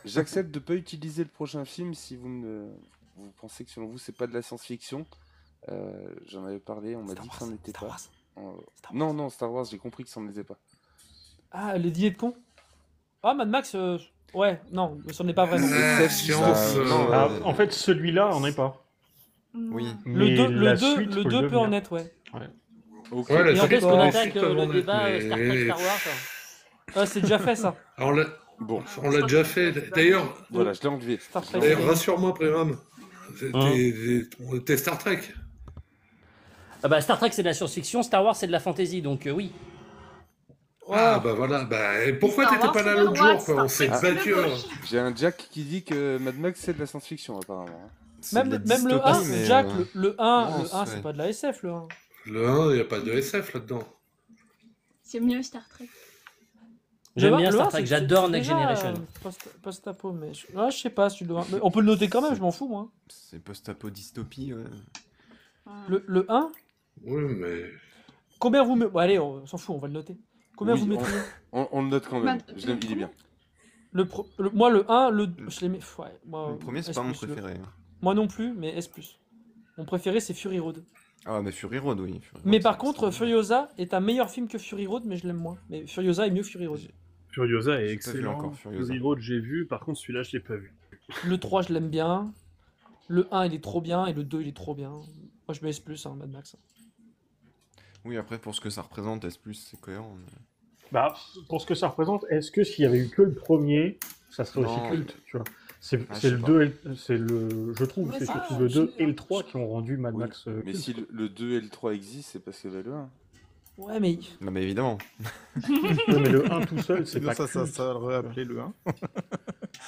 J'accepte de ne pas utiliser le prochain film si vous pensez que selon vous c'est pas de la science-fiction. J'en avais parlé, on m'a dit que ça n'était Star pas. Wars. Non, Star Wars, j'ai compris que ça ne l'était pas. Ah, le dîner de con. Ah, Mad Max, ouais, non, ça n'est pas vraiment. Science, non, Ah, en fait, celui-là en est pas. Oui. Le 2 Mais la suite le peut 2 le peut en devenir. être, ouais. Ok. Ouais, la Et en suite, plus, qu'on la attaque, suite, le on est- débat Star Trek, mais- Star Wars. Ah, c'est déjà fait ça. Bon, On l'a déjà fait. D'ailleurs, voilà, je l'ai enlevé. Star Trek. d'ailleurs, rassure-moi, Préram. Hein T'es Star Trek. Ah bah, Star Trek c'est de la science-fiction, Star Wars c'est de la fantasy, donc oui. Ah bah voilà. Bah, et pourquoi Star t'étais Wars, pas là c'est le l'autre droit, jour, quoi? On s'est Star Trek, battu. c'est le hein. gauche. J'ai un Jack qui dit que Mad Max c'est de la science-fiction apparemment. C'est de la Même le dystopie, 1, mais, Jack, le 1, non, le 1 c'est- c'est pas de la SF, le 1. Le 1, il n'y a pas de SF là-dedans. C'est mieux Star Trek. J'aime Le bien 1, Star c'est- Trek, c'est j'adore Next déjà, Generation. Post-apo, mais ouais, je sais pas si tu dois. Mais on peut le noter quand même, je m'en fous moi. C'est post-apo dystopie. Ouais. Le 1, Oui, mais. combien vous me. Bon, allez, on s'en fout, on va le noter. Combien Oui, vous mettriez On le note quand même. Bah, Je l'aime, il est bien. Moi, le 1, je les mets. Ouais, moi, Le premier, c'est S+, pas mon le- préféré. Moi non plus, mais S+. Mon préféré, c'est Fury Road. Ah, mais Fury Road, oui. Fury Road, Mais par c'est contre, extraordinaire. Furiosa est un meilleur film que Fury Road, mais je l'aime moins. Mais Furiosa est mieux que Fury Road. Furiosa est J'ai pas vu excellent. encore Furiosa. Fury Road, j'ai vu. Par contre, celui-là, je l'ai pas vu. Le 3, je l'aime bien. Le 1, il est trop bien. Et le 2, il est trop bien. Moi, je mets S+, hein, Mad Max. Oui, après, pour ce que ça représente, S+, c'est cohérent. mais- Bah, pour ce que ça représente, est-ce que s'il y avait eu que le premier, ça serait aussi Non. culte, tu vois? C'est Ah, je c'est sais le pas. 2 c'est le, je trouve, Ouais, c'est ça, surtout le je 2 suis et le d'accord. 3 qui ont rendu Mad Oui, Max mais culte. si le 2 et le 3 existent, c'est parce qu'il y avait le 1. Ouais, mais... Non, mais évidemment. Ouais, mais le 1 tout seul, c'est Sinon, pas ça culte. aurait appelé le 1.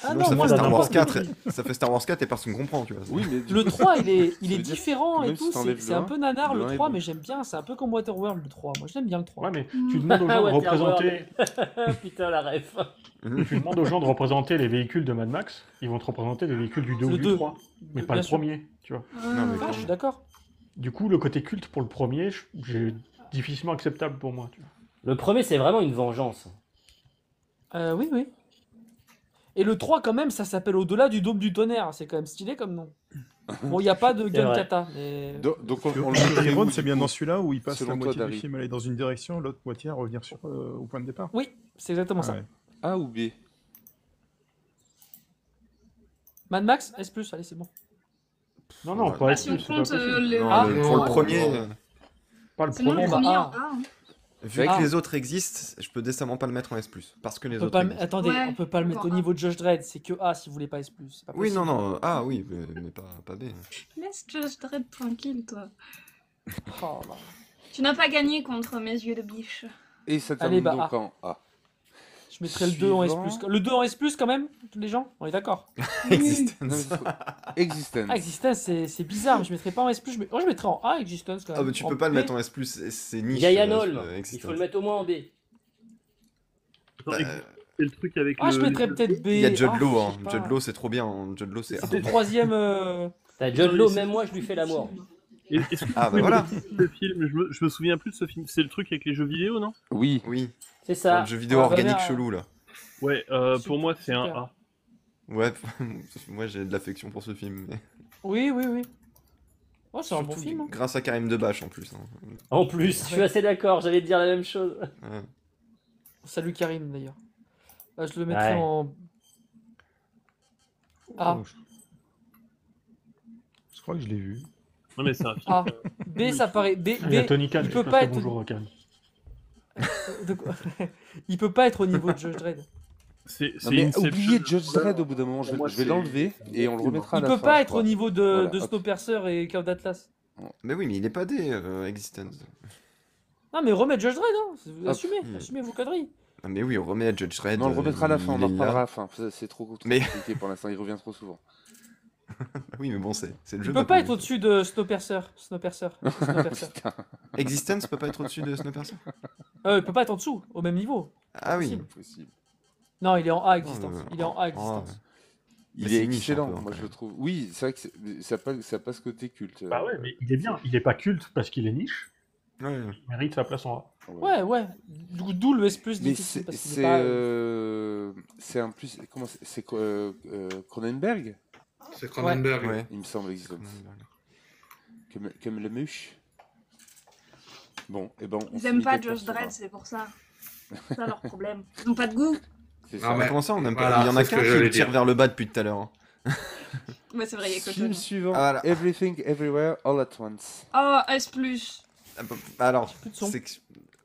Ah Sinon, non, ça moi, fait Star Wars n'importe 4. qui. Ça fait Star Wars 4 et personne comprend, tu vois. Oui, mais du le coup, 3, il est ça veut dire différent que et même tout. si t'enlèves C'est le un 1, peu nanar, le le 1 est 3, bon. mais j'aime bien. C'est un peu comme Waterworld, le 3. Moi, j'aime bien le 3. Ouais, mais tu demandes aux gens de Waterworld. représenter, Putain, la ref. tu demandes aux gens de représenter les véhicules de Mad Max, ils vont te représenter les véhicules du 2 ou Le du 2. 3, mais pas Bien le sûr. premier, tu vois. Non, mais Ah, je clairement. suis d'accord. Du coup, le côté culte pour le premier, j'ai difficilement acceptable pour moi, tu vois. Le premier, c'est vraiment une vengeance. Oui, oui. Et le 3, quand même, ça s'appelle Au-delà du dôme du tonnerre. C'est quand même stylé comme nom. Bon, il n'y a pas de C'est gun vrai. kata, mais... Donc on le Fury mettrait où, Road, du c'est bien coup, dans celui-là où il passe selon la toi, moitié du Dari? film à aller dans une direction, l'autre moitié à revenir au point de départ. Oui, c'est exactement Ah ça. ouais. A ou B? Mad Max, S+, allez, c'est bon. Non, non, Ouais. pas Ah, S+, si on c'est pas compte possible. les... Non, Ah, pour le non, premier, non. Pas le Sinon, le premier. bah, premier ah. en A. Hein. vu Ah. que les autres existent, je peux décemment pas le mettre en S+. Parce que les On peut autres pas le- existent. Attendez, Ouais, on peut pas le mettre au d'accord, niveau de Judge Dredd. C'est que A si vous voulez pas S+. C'est pas Oui, possible. non, non. Ah oui, mais pas B. Laisse Judge Dredd tranquille, toi. Oh, là. Tu n'as pas gagné contre mes yeux de biche. Et ça Allez, termine bah, donc A. en A. Je mettrais le 2 en S+. Suivant. Le 2 en S+, quand même, tous les gens? On est d'accord? Non, mais Existence. c'est trop- Existence. Ah, Existence, c'est bizarre. Je mettrais pas en S+. Moi, je mettrais en A, Existence, quand même. Ah, mais tu En peux pas le B. mettre en S+, c'est niche. Yanol, il faut Existence. le mettre au moins en B. Attends, c'est le truc avec Ah, le... je mettrais peut-être B. Il y a Judd Ah, Law, je hein. sais pas. Judd Law, c'est trop bien. hein. Judd Law, c'est C'était le A. troisième... T'as Judd Law, même moi, je lui fais l'amour. Est-ce que vous Ah, bah pouvez me voilà. redire le film, je me souviens plus de ce film. C'est le truc avec les jeux vidéo, non? Oui. Oui, C'est c'est ça. un jeu vidéo Ah, organique voilà. chelou, là. Ouais, pour moi, c'est un Super. A. Ouais, moi j'ai de l'affection pour ce film. Mais... Oui, oui, oui. Oh, c'est un bon Surtout film. Hein. grâce à Karim Debache en plus. hein. En plus, je suis assez d'accord, j'allais te dire la même chose. Ouais. Salut Karim, d'ailleurs. Je le mettrais Ouais. en... A. Oh, je crois que je l'ai vu. Non, mais c'est un film. A. B, ça paraît... B, Il y a B, Tony Khan il qui peut passe pas le être... bonjour, Khan. de quoi il peut pas être au niveau de Judge Dredd. C'est Non, mais Inception. oubliez Judge Dredd au bout d'un moment. Je Pour moi, vais c'est- l'enlever et on le remettra à Il la peut fin. pas je être crois. au niveau de, Voilà, de hop. Snowpiercer et Cloud Atlas. Mais oui, mais il est pas D, Existence. Non, mais remettre Judge Dredd, hein. Assumez, Hmm. assumez vos conneries. Ah, mais oui, on remet à Judge Dredd. Non, on le remettra à la fin. On il en est reparlera à là. la fin. C'est trop Mais- compliqué pour l'instant. Il revient trop souvent. Oui, mais bon, c'est le jeu. Il peut ma pas poule. être au-dessus de Snowpiercer. Snowpiercer. Putain. Existence peut pas être au-dessus de Snowpiercer. Il peut pas être en dessous, au même niveau. Ah oui. Possible. Impossible. Non, il est en A Existence. Non, Il est en A Ah, Existence. Il Mais est c'est niche, excellent, un peu, moi quand je le même. trouve. Oui, c'est vrai que ça passe côté culte. Bah ouais, mais il est bien. Il est pas culte parce qu'il est niche. Ouais. Il mérite sa place en A. Ouais, ouais. D'où le S+, Mais difficile, parce qu'il est c'est pas... c'est un plus. Comment c'est Cronenberg, C'est Cronenberg. Ouais. il me semble, Existence. Comme le mouche. Bon, et ben on Ils se aiment met pas d'accord Judge sur Dredd, un. c'est pour ça. C'est ça leur problème. Ils n'ont pas de goût. C'est Ah, ça. mais- Comment ça, on aime pas Voilà, Il y en a c'est ce qu'un que qui j'allais le tire dire. vers le bas depuis tout à l'heure. hein. Ouais, c'est vrai, il y a Film Coton. suivant. Ah, voilà. Everything, Everywhere, All at Once. Oh, S+. Ah, bah, alors, plus de son. c'est que-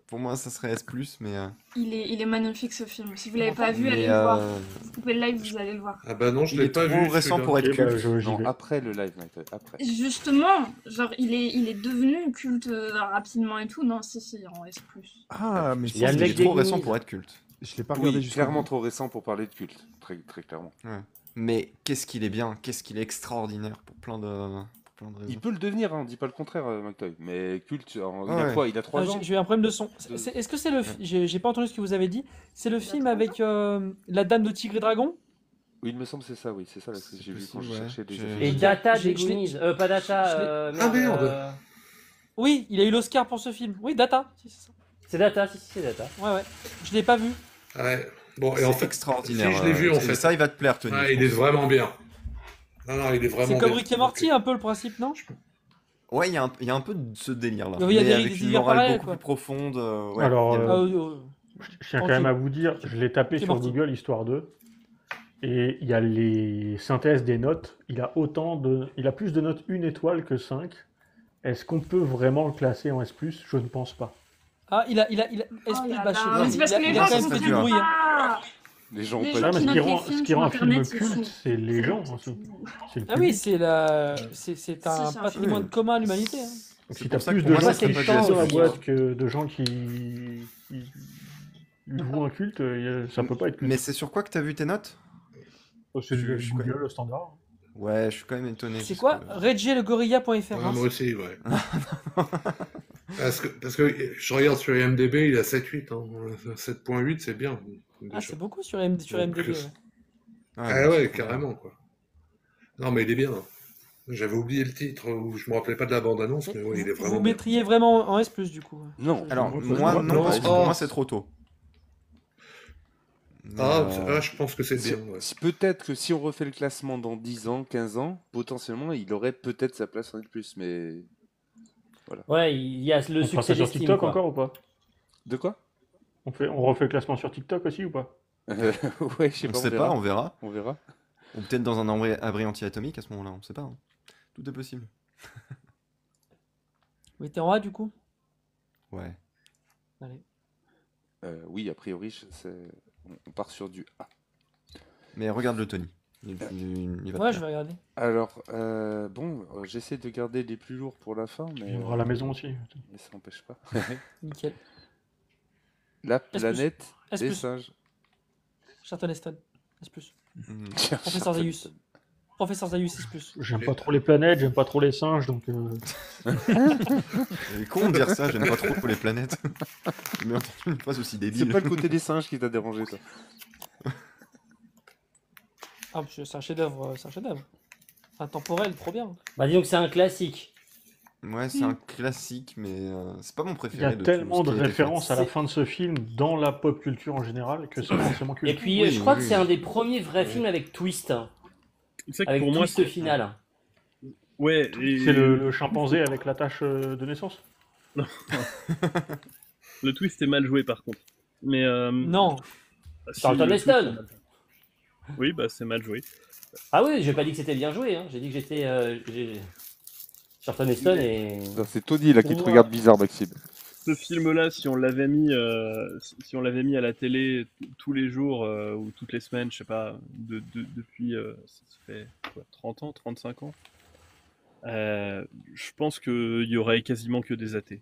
pour moi, ça serait S+, mais... Il est magnifique ce film. Si vous l'avez pas vu, mais, allez le voir. Vous coupez le live, vous allez le voir. Ah bah non, je il l'ai est pas trop vu. récent celui-là. pour être Ok, bah, culte. j'y Non, vais. après le live, Michael, après. Justement, genre, il est devenu culte rapidement et tout. Non, si, en S+. Ah, mais Il y a le Il mec est trop des récent Goonies. pour être culte. je l'ai pas regardé Oui, jusqu'au clairement bout. trop récent pour parler de culte, très, très clairement. Mais qu'est-ce qu'il est bien, qu'est-ce qu'il est extraordinaire pour plein de raisons. Il peut le devenir, hein, on dit pas le contraire, McToy. Mais culte, il a Ouais. quoi? Il a 3 Ah, ans? j'ai eu un problème de son. Est-ce que c'est le... J'ai pas entendu ce que vous avez dit. C'est le film avec la dame de Tigre et Dragon? Oui, il me semble que c'est ça, oui, c'est ça là, que C'est j'ai vu quand je possible, ouais. cherchais des J'ai- affiches. Et Data Je l'ai- des je l'ai- Goonies. Pas Data. je Ah, merde. Oui, il a eu l'Oscar pour ce film. Oui, Data. Si, c'est ça. C'est Data, si, c'est Data. Ouais, ouais. Je l'ai pas vu. Ouais. Bon, et C'est en fait, extraordinaire. si je l'ai vu, en et fait. Ça, il va te plaire, Tony. Ouais, je il est pense. vraiment bien. Non, il est vraiment C'est bien. comme Rick et Morty, un peu le principe, non? Ouais, il y a un peu de ce délire-là. Il y a Mais des avec une délires morale pareils, beaucoup quoi. plus profonde. Ouais, Alors, il y a- Ah, je tiens quand même à vous dire, je l'ai tapé C'est sur Morty. Google histoire de, et il y a les synthèses des notes. Il a plus de notes 1 étoile que 5. Est-ce qu'on peut vraiment le classer en S+? Je ne pense pas. Ah, il a S+, Oh là bah, je sais là, pas, mais c'est parce que les il gens a quand ça même serait fait du dur. bruit. Hein. Ah, Les gens ont Les pas gens Ouais, mais qui ce qui notent les rend, films ce qui sur rend un film Internet, culte, c'est les gens aussi. C'est le Ah oui, public. c'est un c'est un patrimoine film. commun à l'humanité. Hein. C'est Si pour t'as ça plus que de pour moi, gens ça qui serait c'est pas le chantent du temps dans la S+. aussi, boîte que de gens qui le vouent un culte, ça peut pas être Mais culte. c'est sur quoi que t'as vu tes notes? C'est je suis Google, le standard. Ouais, je suis quand même étonné. C'est parce quoi? que- Reggielegorilla.fr. Ouais, hein. moi aussi, ouais. Parce que je regarde sur IMDb, il a 7,8. Hein. 7,8, c'est bien. Ah, Déjà. c'est beaucoup sur Donc, MDB. Ouais. Ah mais ouais, c'est trop bien. carrément, quoi. Non, mais il est bien. J'avais oublié le titre, ou je me rappelais pas de la bande-annonce, mais ouais, il est Vous vraiment bien. mettriez vraiment en S+, du coup. Non. Alors, Moi, moi, non, parce que pour Oh. moi, c'est trop tôt. Mais, Je pense que c'est bien. Ouais. Peut-être que si on refait le classement dans 10 ans, 15 ans, potentiellement, il aurait peut-être sa place en plus, mais... Ouais, il y a le On fera succès ça sur d'estime, TikTok quoi. encore ou pas? De quoi? On refait le classement sur TikTok aussi ou pas? Ouais, je sais on pas, sait verra. pas, on verra. On verra. Ou peut-être dans un abri anti-atomique à ce moment-là, on sait pas. Hein. Tout est possible. Vous étiez en A, du coup? Ouais. Allez. Oui, a priori, on part sur du A. Mais regarde le Tony. Il va te Ouais, plaire. je vais regarder. Alors, j'essaie de garder les plus lourds pour la fin, mais, Il y aura la maison aussi. mais ça n'empêche pas. Nickel. La S+. planète S+. des singes. Charlton Heston. S+. Mhm. Professeur Zaius. Professeur Zaius, S+. J'aime pas trop les planètes, j'aime pas trop les singes, donc... C'est con de dire ça, j'aime pas trop les planètes. J'ai jamais entendu une phrase aussi C'est débile. pas le côté des singes qui t'a dérangé, toi. Ah, c'est un chef-d'œuvre, intemporel, trop bien. Bah, disons que c'est un classique. Ouais, c'est un classique, mais c'est pas mon Il y préféré. a de tout tellement ce de qui a été fait. références à la fin de ce film dans la pop culture en général que c'est forcément culte. Et puis, Oui, je crois que oui. c'est un des premiers vrais films avec twist. C'est ça que Avec pour moi, twist final. Ouais, et... C'est le chimpanzé avec la tache de naissance? Le twist est mal joué par contre. Mais Non. si, Charlton le twist Heston. est mal joué. Oui, bah c'est mal joué. Ah oui, j'ai pas dit que c'était bien joué. Hein. J'ai dit que j'étais... Charlton Heston et... Non, c'est Tony là qui te Pour regarde bizarre, Maxime. Ce film-là, si on l'avait mis à la télé tous les jours ou toutes les semaines, je sais pas, depuis ça fait quoi, 30 ans, 35 ans, je pense qu'il y aurait quasiment que des athées.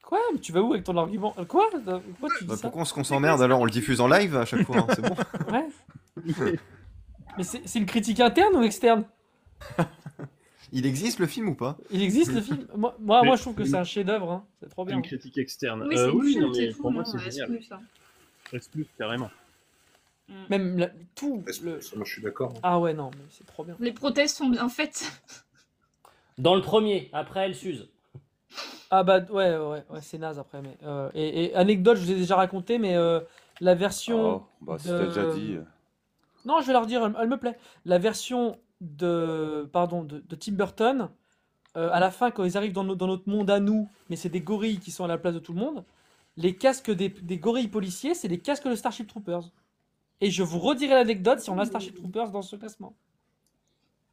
Quoi? Mais tu vas où avec ton argument? Quoi? Pourquoi tu dis Bah, ça? pourquoi on s'emmerde alors? On le diffuse en live à chaque fois, hein, c'est bon. Ouais. Mais c'est une critique interne ou externe? Il existe le film ou pas? Il existe le film? Moi, je trouve que c'est un chef-d'œuvre. Hein. C'est trop C'est bien. une critique externe. Oui, c'est oui, non, culte mais et tout, pour moi non, c'est S+, génial. hein. S+, carrément. Même tout. Moi, je suis d'accord. Ah ouais, non, mais c'est trop bien. Les prothèses sont bien faites. Dans le premier, après elle s'use. Ah bah ouais, c'est naze après. Mais, et anecdote, je vous ai déjà raconté, mais la version. Oh, bah, si t'as déjà dit. Non, je vais leur dire, elle me plaît. La version de Tim Burton, à la fin, quand ils arrivent dans notre monde à nous, mais c'est des gorilles qui sont à la place de tout le monde, les casques des gorilles policiers, c'est les casques de Starship Troopers. Et je vous redirai l'anecdote si on a Starship Troopers dans ce classement.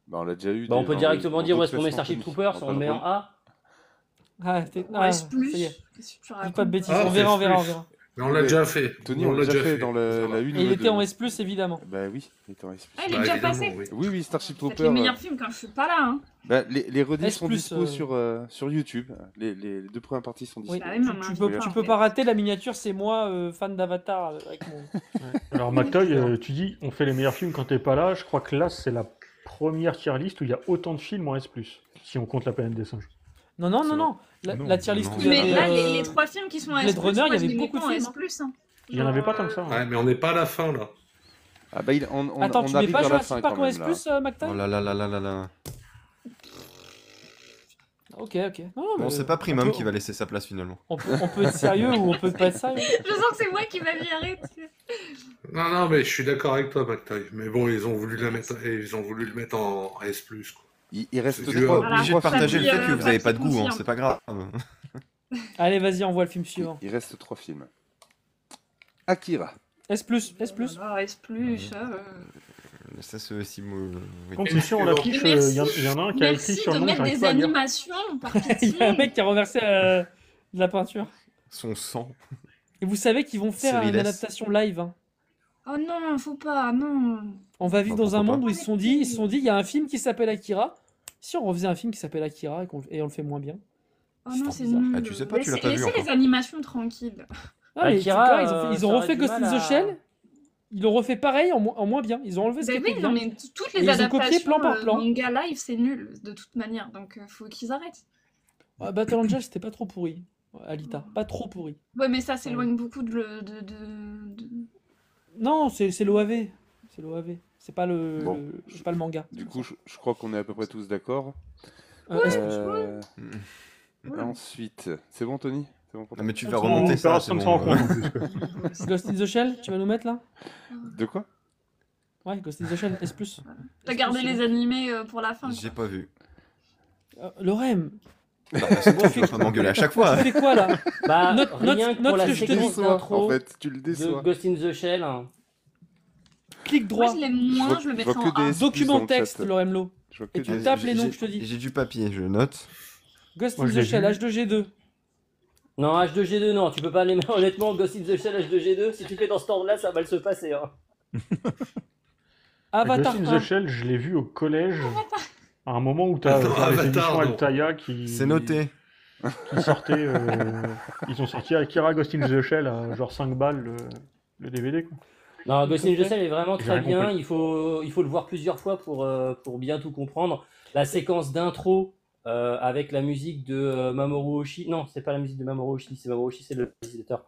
Bah, on l'a déjà eu. Bah, on peut directement dans dire où d'autres est-ce qu'on met classements, Starship Tony. Troopers, on le met en A. Ah, S+. ça y est. Qu'est-ce que tu Dis racontes? pas de bêtises, Ah, on verra. Mais on l'a déjà fait. Tony, on l'a déjà fait dans la 1 Et il était en S+, évidemment. Bah oui, il était en S+. Ah, il est déjà passé. Oui, Starship Faites Trooper. les meilleurs films quand je suis pas là. Hein. Bah, les rediffs sont S+, dispo sur YouTube. Les deux premières parties sont dispo. Oui, Bah oui, mais tu peux pas rater la miniature, c'est moi, fan d'Avatar, avec mon... Alors McToy, tu dis on fait les meilleurs films quand t'es pas là. Je crois que là c'est la première tier list où il y a autant de films en S+, si on compte la planète des singes. Non. La tier list non. où il y Mais avait, là, les 3 films qui sont en S+, Blade Runner, il y moi, je avait les mets beaucoup pas de en films, S+. Hein. Il y en avait pas tant que ça. hein. Ouais, mais on n'est pas à la fin, là. Ah bah on Attends, tu mets arrive pas vers la Jurassic fin Park quand en même, S+, là. McToy? Oh là là là là là là. Ok. Non, Bon, mais c'est pas on Primum peut- qui va laisser sa place finalement. On peut être sérieux ou on peut pas être sérieux. Je sens que c'est moi qui va virer. Non, mais je suis d'accord avec toi, McToy. Mais bon, ils ont voulu le mettre en S+, quoi. Il reste Tu es trois. Obligé de Voilà. partager le Papy, fait que vous avez pas de Papy goût, hein, confirme. c'est pas grave. Allez, vas-y, envoie le film suivant. Il reste 3 films. Akira. S+, S+. Alors, S+, Ça, c'est aussi... oui. Quand tu es sur l'affiche, il Merci. y en a un qui a écrit Merci sur de le nom, mettre j'arrive des pas à lire. animations, par Il y a un pitié. mec qui a renversé de la peinture. Son sang. Et vous savez qu'ils vont faire une Cyril S. adaptation live. Hein. Oh non, faut pas, non. On va vivre dans un pourquoi monde où ils se sont dit, il y a un film qui s'appelle Akira. Si on refaisait un film qui s'appelle Akira et on le fait moins bien. Oh C'est non, trop c'est bizarre. nul. Ah, tu sais pas, tu l'as pas vu Laissez encore. les animations tranquilles. Ah, mais Akira, c'est clair, ils ont ça refait aurait du Ghost in mal the à- Shell. Ils l'ont refait pareil en moins bien. Ils ont enlevé ce Bah qui était oui, non, bien. mais toutes Et les ils ont copié adaptations plan par plan. manga live, c'est nul, de toute manière. Donc, faut qu'ils arrêtent. Ouais, Battle Angel, c'était pas trop pourri. Alita, pas trop pourri. Ouais, mais ça s'éloigne beaucoup de... Non, c'est l'OAV. C'est l'OAV. C'est pas le, Bon. c'est pas le manga. Du coup, je crois qu'on est à peu près tous d'accord. S+. Ensuite, c'est bon, Tony? C'est bon pour toi? Non, mais tu vas On remonter ça, personne c'est s'en bon. rend compte en plus, quoi. Ghost in the Shell, tu vas nous mettre là? De quoi? Ouais, Ghost in the Shell, S+. T'as gardé les animés pour la fin. J'ai quoi. pas vu. Lorem, Bah, c'est bon, tu vas pas m'engueuler à chaque fois. tu fais quoi là? Bah, Note- rien que note pour la ce que je te séquence dis. d'intro En fait, tu le de déçois. Ghost in the Shell. Hein. Clic Moi, droit, je l'aime moins, Je je le vois mettrais que en A. des- document dans le texte, chat. Loremlo. Je vois que Et tu des- tapes les noms J'ai- que je te dis. J'ai du papier, je note. Ghost Moi, in je the l'ai Shell, vu. H2G2. Non, H2G2, non, tu peux pas les mettre. Honnêtement, Ghost in the Shell, H2G2, si tu fais dans ce ordre-là, ça va mal se passer. Hein. Avatar Ghost in 1. the Shell, je l'ai vu au collège. À un moment où t'as Attends, les Avatar, éditions non. Altaïa qui... C'est noté. Qui sortaient... Ils ont sorti Akira Ghost in the Shell à genre 5 balles le DVD, quoi. Non, Ghost in the Shell est vraiment J'ai très rien bien. compris. Il faut le voir plusieurs fois pour bien tout comprendre. La séquence d'intro avec la musique de Mamoru Oshii. Non, c'est pas la musique de Mamoru Oshii, c'est Mamoru Oshii, c'est le réalisateur.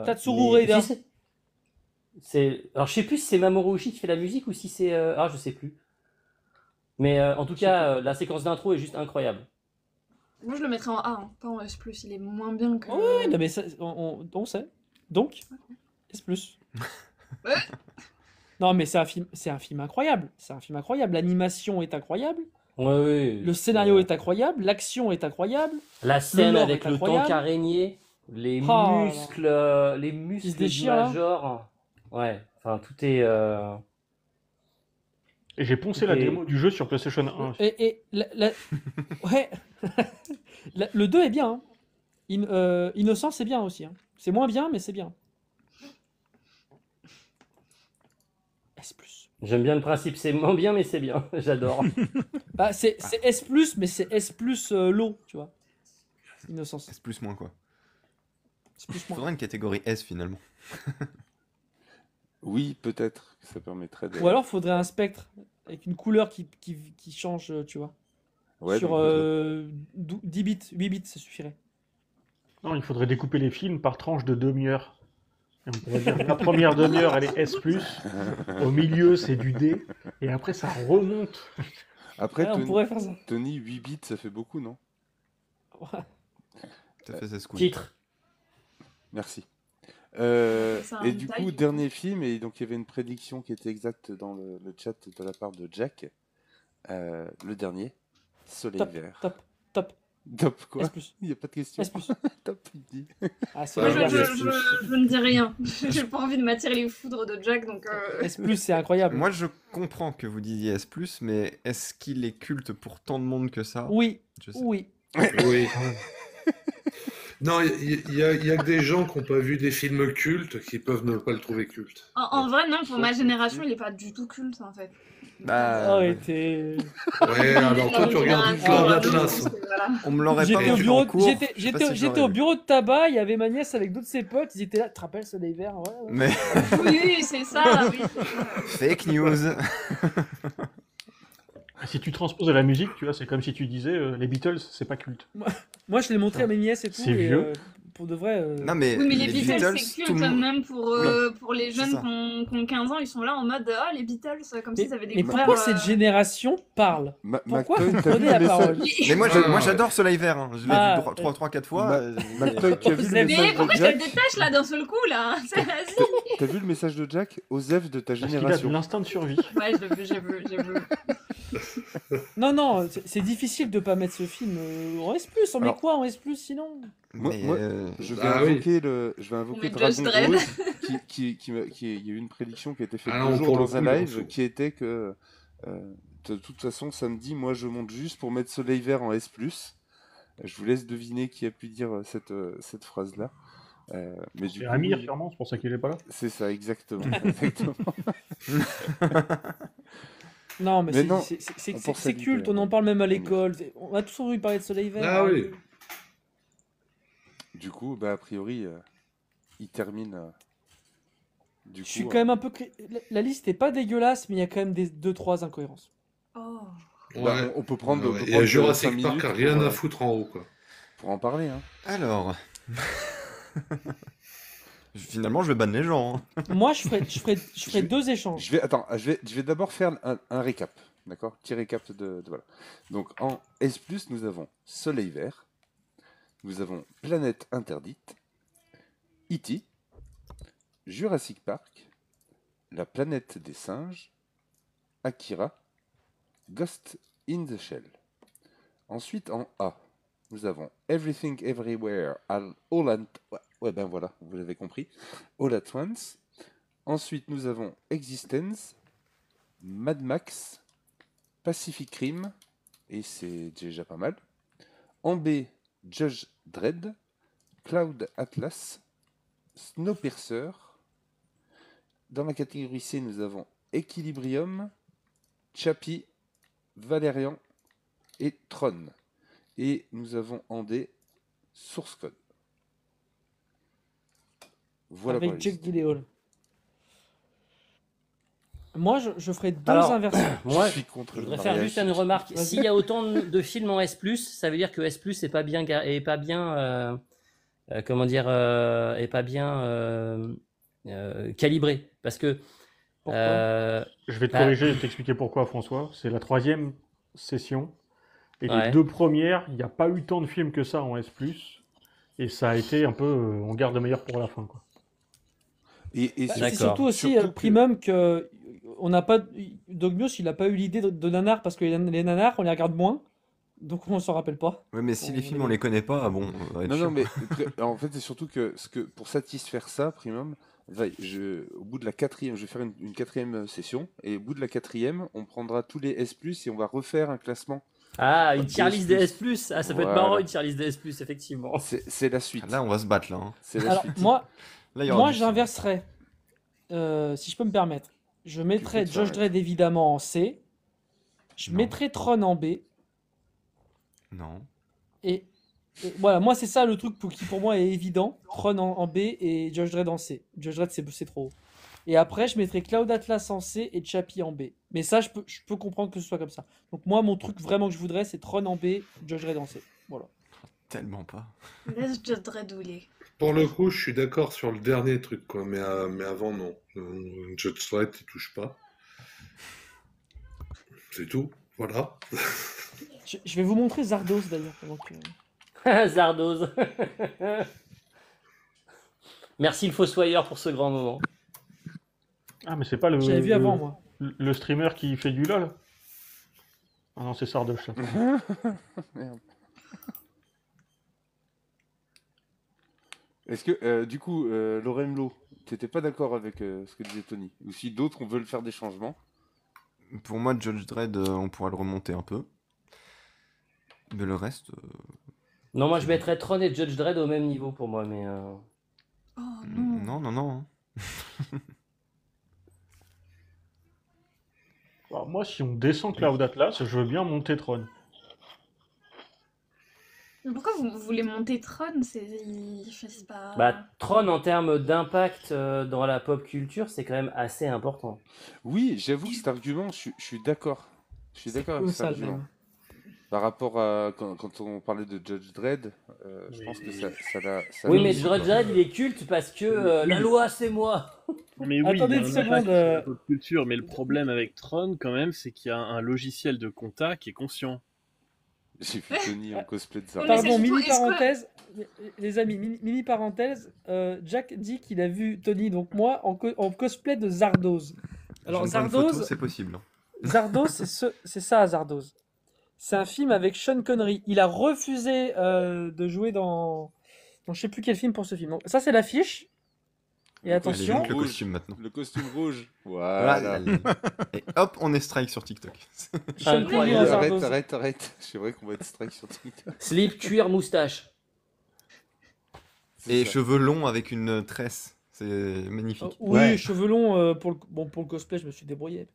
Tatsuro mais- Ueda. si, alors je sais plus si c'est Mamoru Oshii qui fait la musique ou si c'est je sais plus. Mais en tout cas, la séquence d'intro est juste incroyable. Moi, je le mettrais en A, hein, pas en S+. Il est moins bien que... Oui, non, mais ça, on sait. Donc, S+. Ouais. Non, mais c'est un film incroyable. C'est un film incroyable. L'animation est incroyable. Ouais, oui. Le scénario est incroyable. L'action est incroyable. La scène lore avec est le incroyable. tank araignée, les Oh, muscles, les Qui muscles se du déchirent, là. Major. Ouais, enfin tout est. Et j'ai poncé la Et- démo du jeu sur PlayStation 1. Et ouais. Le 2 est bien. Hein. Innocent, c'est bien aussi. Hein. C'est moins bien, mais c'est bien. S+. J'aime bien le principe, c'est moins bien, mais c'est bien. J'adore. Bah, c'est S+, mais c'est S+, low, tu vois. Innocence. C'est plus moins quoi. C'est plus Il moins. faudrait une catégorie S finalement. Oui, peut-être. Ça permettrait de... Ou alors, faudrait un spectre avec une couleur qui change, tu vois. Ouais, Sur donc, 10 bits, 8 bits, ça suffirait. Non, il faudrait découper les films par tranche de demi-heure. Et on pourrait dire la première demi-heure, elle est S+, au milieu, c'est du D, et après, ça remonte. Après, Ouais, on pourrait faire ça. Tony, 8 bits, ça fait beaucoup, non? T'as fait 16 coups. Titre. Merci. C'est un Et du détail. coup, dernier film, et donc il y avait une prédiction qui était exacte dans le chat de la part de Jack. Le dernier, Soleil Top, Vert. top. Top quoi? S+. Il n'y a pas de question. S+. Top, il dit. Ah, c'est Moi, Ouais, incroyable. je ne dis rien. J'ai pas envie de m'attirer les foudres de Jack, donc... S+, c'est incroyable. Moi je comprends que vous disiez S+, mais est-ce qu'il est culte pour tant de monde que ça? Oui, Je sais. oui. Oui. Non, il y a que des gens qui n'ont pas vu des films cultes qui peuvent ne pas le trouver culte. En vrai, non, pour ma génération, il est pas du tout culte, en fait. Bah, Arrêtez. Ouais, alors toi, tu regardes Plan d'Atlas. Voilà. on me l'aurait pas J'étais au vendu bureau, en cours. j'étais- je sais pas j'étais- si je j'étais l'aurais au vu. bureau de tabac, il y avait ma nièce avec d'autres de ses potes, ils étaient là, tu te rappelles Soleil Vert? Ouais, ouais. Mais Oui, c'est ça, oui. fake news. Si tu transposes à la musique, tu vois, c'est comme si tu disais les Beatles, c'est pas culte. Moi, je l'ai montré à mes nièces et tout. C'est et, vieux. pour de vrai. Non mais, Oui, mais les Beatles, c'est tout culte, le monde- même pour les C'est jeunes ça. qui ont 15 ans, ils sont là en mode « Ah, les Beatles », comme s'ils avaient Mais découvert... pourquoi cette génération parle? Pourquoi McToy, vous t'as vu prenez le la message? parole? Mais moi, Ah. moi j'adore Soleil Vert. Hein. Je l'ai Ah, vu 3-4 fois. McToy, tu as vu Vous le avez- Mais message pourquoi de je te Jack? détache, là, d'un seul coup, là? C'est vas-y. T'as vu le message de Jack? Osef de ta Parce qu'il a de génération. l'instinct de survie. Ouais, j'ai vu. Non, c'est difficile de pas mettre ce film on S+. On met Alors, quoi en S+, sinon? moi, Mais moi, je vais Ah oui. invoquer On met Dragon Judge Dredd. Rose, il y a eu une prédiction qui a été faite Ah deux non, jours pour le dans un coup, il en live, faut. qui était que de toute façon samedi, moi je monte juste pour mettre Soleil Vert en S+. Je vous laisse deviner qui a pu dire cette phrase-là. Mais du C'est coup, Amir, oui, sûrement, c'est pour ça qu'il est pas là. c'est ça, exactement. Exactement. Non, mais Mais non, c'est on pense à c'est lui, culte, quand on même. en parle même à Amir. l'école. On a tous envie de parler de Soleil Vert. Ah oui. Du coup, bah, a priori, il termine. Du Je suis coup, quand même un peu... La liste est pas dégueulasse, mais il y a quand même 2-3 incohérences. Oh. bah, Ouais. on peut prendre, Ouais. Et 5 Jurassic Park minutes a rien pour, à foutre en haut, quoi. pour en parler. Hein. Alors. Finalement, je vais ban les gens. Hein. Moi, je ferais deux échanges. Je vais d'abord faire un récap. D'accord? Petit récap de voilà. Donc, en S+, nous avons Soleil Vert. Nous avons Planète Interdite. E.T. Jurassic Park. La planète des singes. Akira. Ghost in the Shell. Ensuite, en A, nous avons Everything Everywhere All at... Ouais, ben voilà, vous l'avez compris. All at Once. Ensuite, nous avons Existence, Mad Max, Pacific Rim, et c'est déjà pas mal. En B, Judge Dredd, Cloud Atlas, Snowpiercer. Dans la catégorie C, nous avons Equilibrium, Chappie, Valérian et Tron. Et nous avons en D, Source Code. Voilà pour la Avec Jake liste. Gyllenhaal. Moi, je ferais deux Alors, inversions. moi, Je suis contre je le voudrais faire mariage. juste une remarque. Vas-y. S'il y a autant de films en S+, ça veut dire que S+, est pas bien, comment dire, est pas bien calibré. Parce que Pourquoi Je vais te bah, corriger et t'expliquer pourquoi, François. C'est la 3e session. Et les ouais. 2 premières, il n'y a pas eu tant de films que ça en S+. Et ça a été un peu... on garde le meilleur pour la fin, quoi. Et C'est D'accord. surtout aussi surtout que- Primum que on n'a pas Dogmios, il n'a pas eu l'idée de nanar parce que les nanars, on les regarde moins, donc on s'en rappelle pas. Ouais, mais si les On films est- on les connaît pas, bon, ça va être Non, chiant. non, mais en fait, c'est surtout que, pour satisfaire ça, Primum, au bout de la 4e, je vais faire une 4e session, et au bout de la 4e, on prendra tous les S+, et on va refaire un classement. Ah, une tier Des list S+. des S+. Ah, ça peut être Voilà. marrant, une tier list des S+, effectivement. C'est la suite. Là, on va se battre là. Hein. C'est la Alors suite. moi, Là, il y aura moi du sang. j'inverserais. Si je peux me permettre, je mettrais te Judge permettre. Dredd évidemment en C. Je Non. mettrais Tron en B. Non. Et voilà, moi c'est ça le truc qui pour moi est évident. Tron en B et Judge Dredd en C. Judge Dredd c'est trop haut. Et après je mettrais Cloud Atlas en C et Chappie en B. Mais ça je peux comprendre que ce soit comme ça. Donc moi mon truc vraiment que je voudrais c'est Tron en B, Judge Dredd en C. Voilà. Tellement pas. Laisse Judge Dredd ouler. Pour le coup, je suis d'accord sur le dernier truc, quoi. Mais avant, non. Judge Dredd, il touche pas. C'est tout. Voilà. Je vais vous montrer Zardos d'ailleurs. pendant que- Zardoz. Merci le Fossoyeur pour ce grand moment. Ah, mais c'est pas le... J'avais vu avant moi. Le streamer qui fait du LOL? Ah non, c'est Sardoche, ça. Merde. Est-ce que, du coup, Loremlo, t'étais pas d'accord avec ce que disait Tony? Ou si d'autres, on veut le faire des changements? Pour moi, Judge Dredd, on pourra le remonter un peu. Mais le reste. Non, moi je mettrais Tron et Judge Dredd au même niveau pour moi, mais... Oh non. Non, non, non. Alors, moi, si on descend Cloud Atlas, je veux bien monter Tron. Mais pourquoi vous voulez monter Tron? C'est pas... Bah, Tron en termes d'impact dans la pop culture, c'est quand même assez important. Oui, j'avoue que cet argument, je suis d'accord. Je suis d'accord avec cet Colossal, argument. même. Par rapport à quand on parlait de Judge Dredd, je pense que ça l'a. Oui, mais Judge Dredd, il est culte parce que la loi, c'est moi. Mais oui, Attendez il y a une un impact seconde, sur la pop culture, mais le problème avec Tron, quand même, c'est qu'il y a un logiciel de compta qui est conscient. J'ai vu Tony en cosplay de ça. Ouais, mais c'est Pardon, surtout, mini est-ce que- parenthèse. les amis, mini parenthèse, Jack dit qu'il a vu Tony, donc moi, en cosplay de Zardoz. Alors J'envoie une photo, Zardoz, c'est possible. hein. Zardoz, c'est ça, Zardoz. C'est un film avec Sean Connery. Il a refusé de jouer dans je sais plus quel film pour ce film. Donc, ça, c'est l'affiche. Et Allez, attention, vite, le costume maintenant. Le costume rouge. Voilà. Voilà. Et hop, on est strike sur TikTok. Sean Connery en Zardoz. Arrête. C'est vrai qu'on va être strike sur TikTok. Slip, cuir, moustache. C'est Et ça. cheveux longs avec une tresse. C'est magnifique. Oui, Ouais. cheveux longs, pour le cosplay, je me suis débrouillé.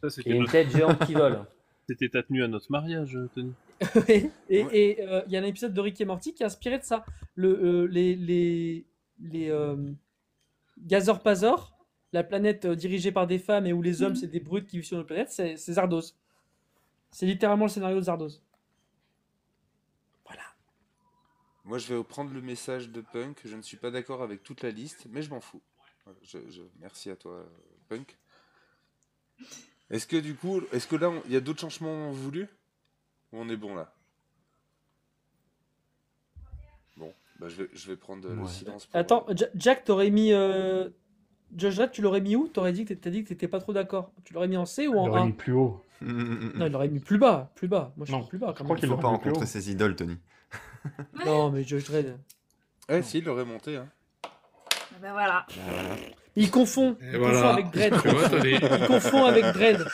Ça, Et c'était une notre- tête géante qui vole. c'était ta tenue à notre mariage, Tony. Et il y a un épisode de Rick et Morty qui est inspiré de ça. Les Gazor Pazor, la planète dirigée par des femmes et où les hommes c'est des brutes qui vivent sur notre planète, c'est Zardoz. C'est littéralement le scénario de Zardoz. Voilà. Moi, je vais prendre le message de Punk. Je ne suis pas d'accord avec toute la liste, mais je m'en fous. Merci à toi, Punk. Est-ce que là, il y a d'autres changements voulus? Ou on est bon là? Bon, bah, je vais prendre le Ouais. silence. Pour, Attends, Jack, t'aurais mis. Judge Dredd, tu l'aurais mis où? T'as dit que t'étais pas trop d'accord. Tu l'aurais mis en C ou Il en aurait A? mis plus haut. Non, il l'aurait mis plus bas. Plus bas. Moi, je Non, suis plus bas. je Quand crois même. qu'il Faut l'aurait pas mis plus rencontrer haut. ses idoles, Tony. Non, mais Judge Dredd. Si, il aurait monté. Hein. Ben voilà. Il confond. Et Il confond voilà. avec Dredd. Tu vois, Tony. Il confond avec Dredd.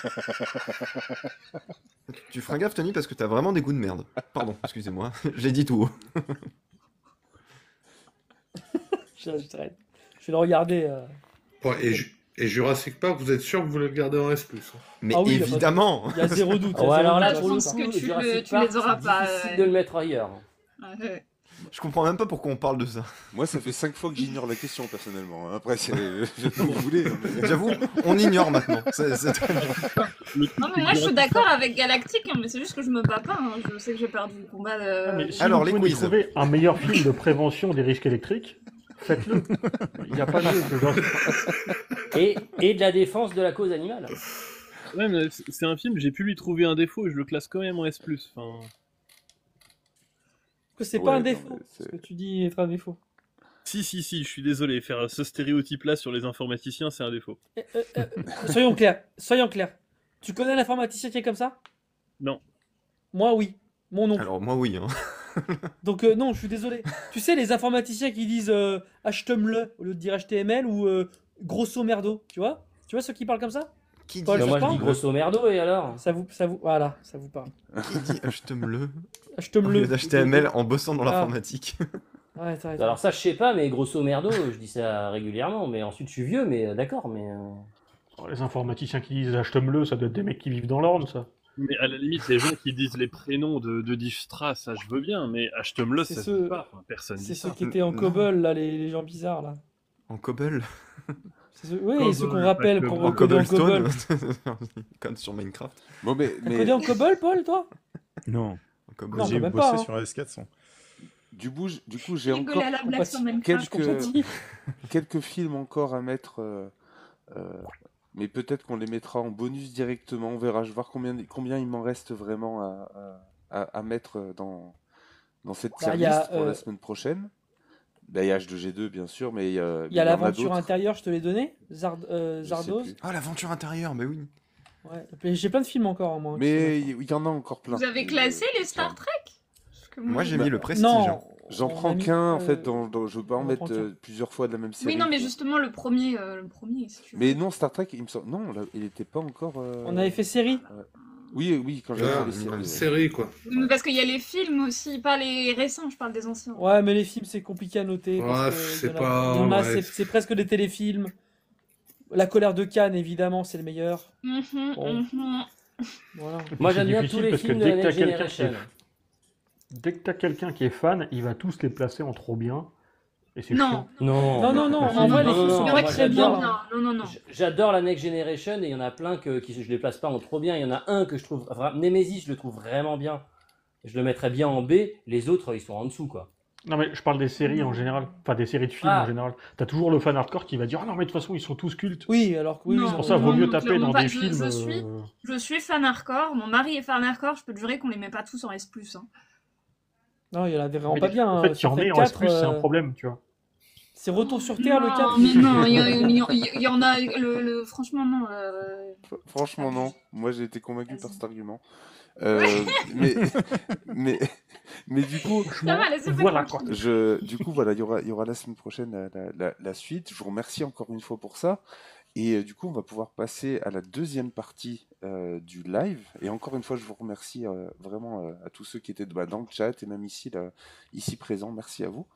Tu feras gaffe, Tony, parce que t'as vraiment des goûts de merde. Pardon, excusez-moi. J'ai dit tout haut. Judge Dredd. Je vais le regarder. Bon, et Jurassic Park, vous êtes sûr que vous voulez le garder en S+. Hein. Mais Ah oui, il y a pas de- évidemment. Il y a zéro doute. Ah ouais, alors là, Je pour le pense coup, que tu Jurassic les Park, auras c'est pas, difficile ouais. de le mettre ailleurs. Ouais. Je comprends même pas pourquoi on parle de ça. Moi, ça fait 5 fois que j'ignore la question, personnellement. Après, vous voulez. mais- J'avoue, on ignore maintenant. C'est très bien. Non, mais moi je suis d'accord avec Galactique, hein, mais c'est juste que je me bats pas. Hein. Je sais que j'ai perdu le combat. Ah, mais si Alors, vous les pouvez quiz. trouver un meilleur film de prévention des risques électriques, faites-le. Il n'y a pas de... Et de la défense de la cause animale. Ouais, mais c'est un film, j'ai pu lui trouver un défaut et je le classe quand même en S+. Enfin, Que c'est Ouais, pas un non, défaut. mais c'est- Ce que tu dis est un défaut. si, je suis désolé, faire ce stéréotype-là sur les informaticiens, c'est un défaut. Soyons clairs. Tu connais l'informaticien qui est comme ça? Non. Moi, oui. Mon oncle. Alors, moi, oui. Hein. Donc, non, je suis désolé. Tu sais, les informaticiens qui disent HTML au lieu de dire HTML ou grosso merdo, tu vois? Tu vois ceux qui parlent comme ça? Qui dit Paul, Mais moi, je pas dis grosso merdo, et alors? Voilà, ça vous parle. Qui dit achetez-le au HTML. lieu d'HTML en bossant dans Ah. l'informatique? Ouais, t'as raison. Alors ça, je sais pas, mais grosso merdo, je dis ça régulièrement. Mais ensuite, je suis vieux, mais d'accord, mais... Les informaticiens qui disent achète-le, ça doit être des mecs qui vivent dans l'orne, ça. Mais à la limite, les gens qui disent les prénoms de Dijkstra, ça je veux bien, mais achetez-le, C'est ça ceux- se dit pas. Enfin, personne C'est dit ceux ça. qui étaient en Non. COBOL, là, les gens bizarres, là. En cobble? Oui, COBOL, ceux qu'on pas rappelle que- pour En recoder en COBOL. cobblestone? Comme sur Minecraft. Bon, mais Codé en COBOL, Paul, toi? Non, En cobble. Non, j'ai quand même bossé pas, hein. sur AS400. du coup, j'ai Rigoler encore à la blague sur Minecraft. quelques films encore à mettre, mais peut-être qu'on les mettra en bonus directement. On verra. Je vais voir combien il m'en reste vraiment à mettre dans cette Bah, tier y a, list pour la semaine prochaine. Bah, il y a H2G2 bien sûr, mais Il y a en l'aventure d'autres. intérieure, je te l'ai donné, Je sais Zardoz. plus. Ah, l'aventure intérieure, mais oui. Ouais. J'ai plein de films encore, hein, moi. Mais il y en a encore plein. Vous avez classé les Star Trek? Parce que Moi, j'ai Bah, mis le prestige. Non, hein. J'en on prends a mis, qu'un en fait. Je veux pas en on en mettre prend qu'un. plusieurs fois de la même série. Oui, non, mais quoi. justement, le premier, si tu veux. Mais non, Star Trek, il me semble. Non, il était pas encore. On avait fait série. Oui, quand j'avais Ah, fait les séries. une ouais. série, quoi. Mais parce qu'il y a les films aussi, pas les récents, je parle des anciens. Ouais, mais les films, c'est compliqué à noter. parce Ouais, que c'est il y en a- pas- il y en a, ouais. c'est presque des téléfilms. La colère de Cannes, évidemment, c'est le meilleur. Mhm, Bon. mhm. Voilà. Et puis, Moi, c'est j'aime bien tous difficile les parce que films de dès la que t'as Next quelqu'un qui Generation. Dès que t'as quelqu'un qui est fan, il va tous les placer en trop bien. Et c'est Non. chiant. Non, Non, en vrai, les films sont Il y pas aurait très très bien. bien. Non. J'adore la Next Generation et il y en a plein qui je les place pas en trop bien. Il y en a un que je trouve... Nemesis, je le trouve vraiment bien. Je le mettrais bien en B. Les autres, ils sont en dessous, quoi. Non, mais je parle des séries en général. Enfin, des séries de films Ah. en général. T'as toujours le fan hardcore qui va dire ah non, mais de toute façon, ils sont tous cultes. Oui, alors que oui, Non, oui, C'est pour ça, vaut non, mieux non, taper clairement dans pas. des Je- films. je suis- Je suis fan hardcore, mon mari est fan hardcore, je peux te jurer qu'on les met pas tous en S+. Hein. Non, il y en avait vraiment Mais pas bien. en Hein. fait, il y Ça en a, fait il en reste 4. plus, c'est un problème, tu vois. C'est Retour sur Terre, le 4. Non, mais non, il y en a. Franchement, non. Franchement, non. Moi, j'ai été convaincu par cet argument. Euh, mais, mais, mais du coup, Ça va, laissez-moi Voilà, tranquille. du coup, voilà, il y aura la semaine prochaine la suite. Je vous remercie encore une fois pour ça. Et du coup, on va pouvoir passer à la deuxième partie du live. Et encore une fois, je vous remercie vraiment à tous ceux qui étaient dans le chat et même ici, ici présents. Merci à vous.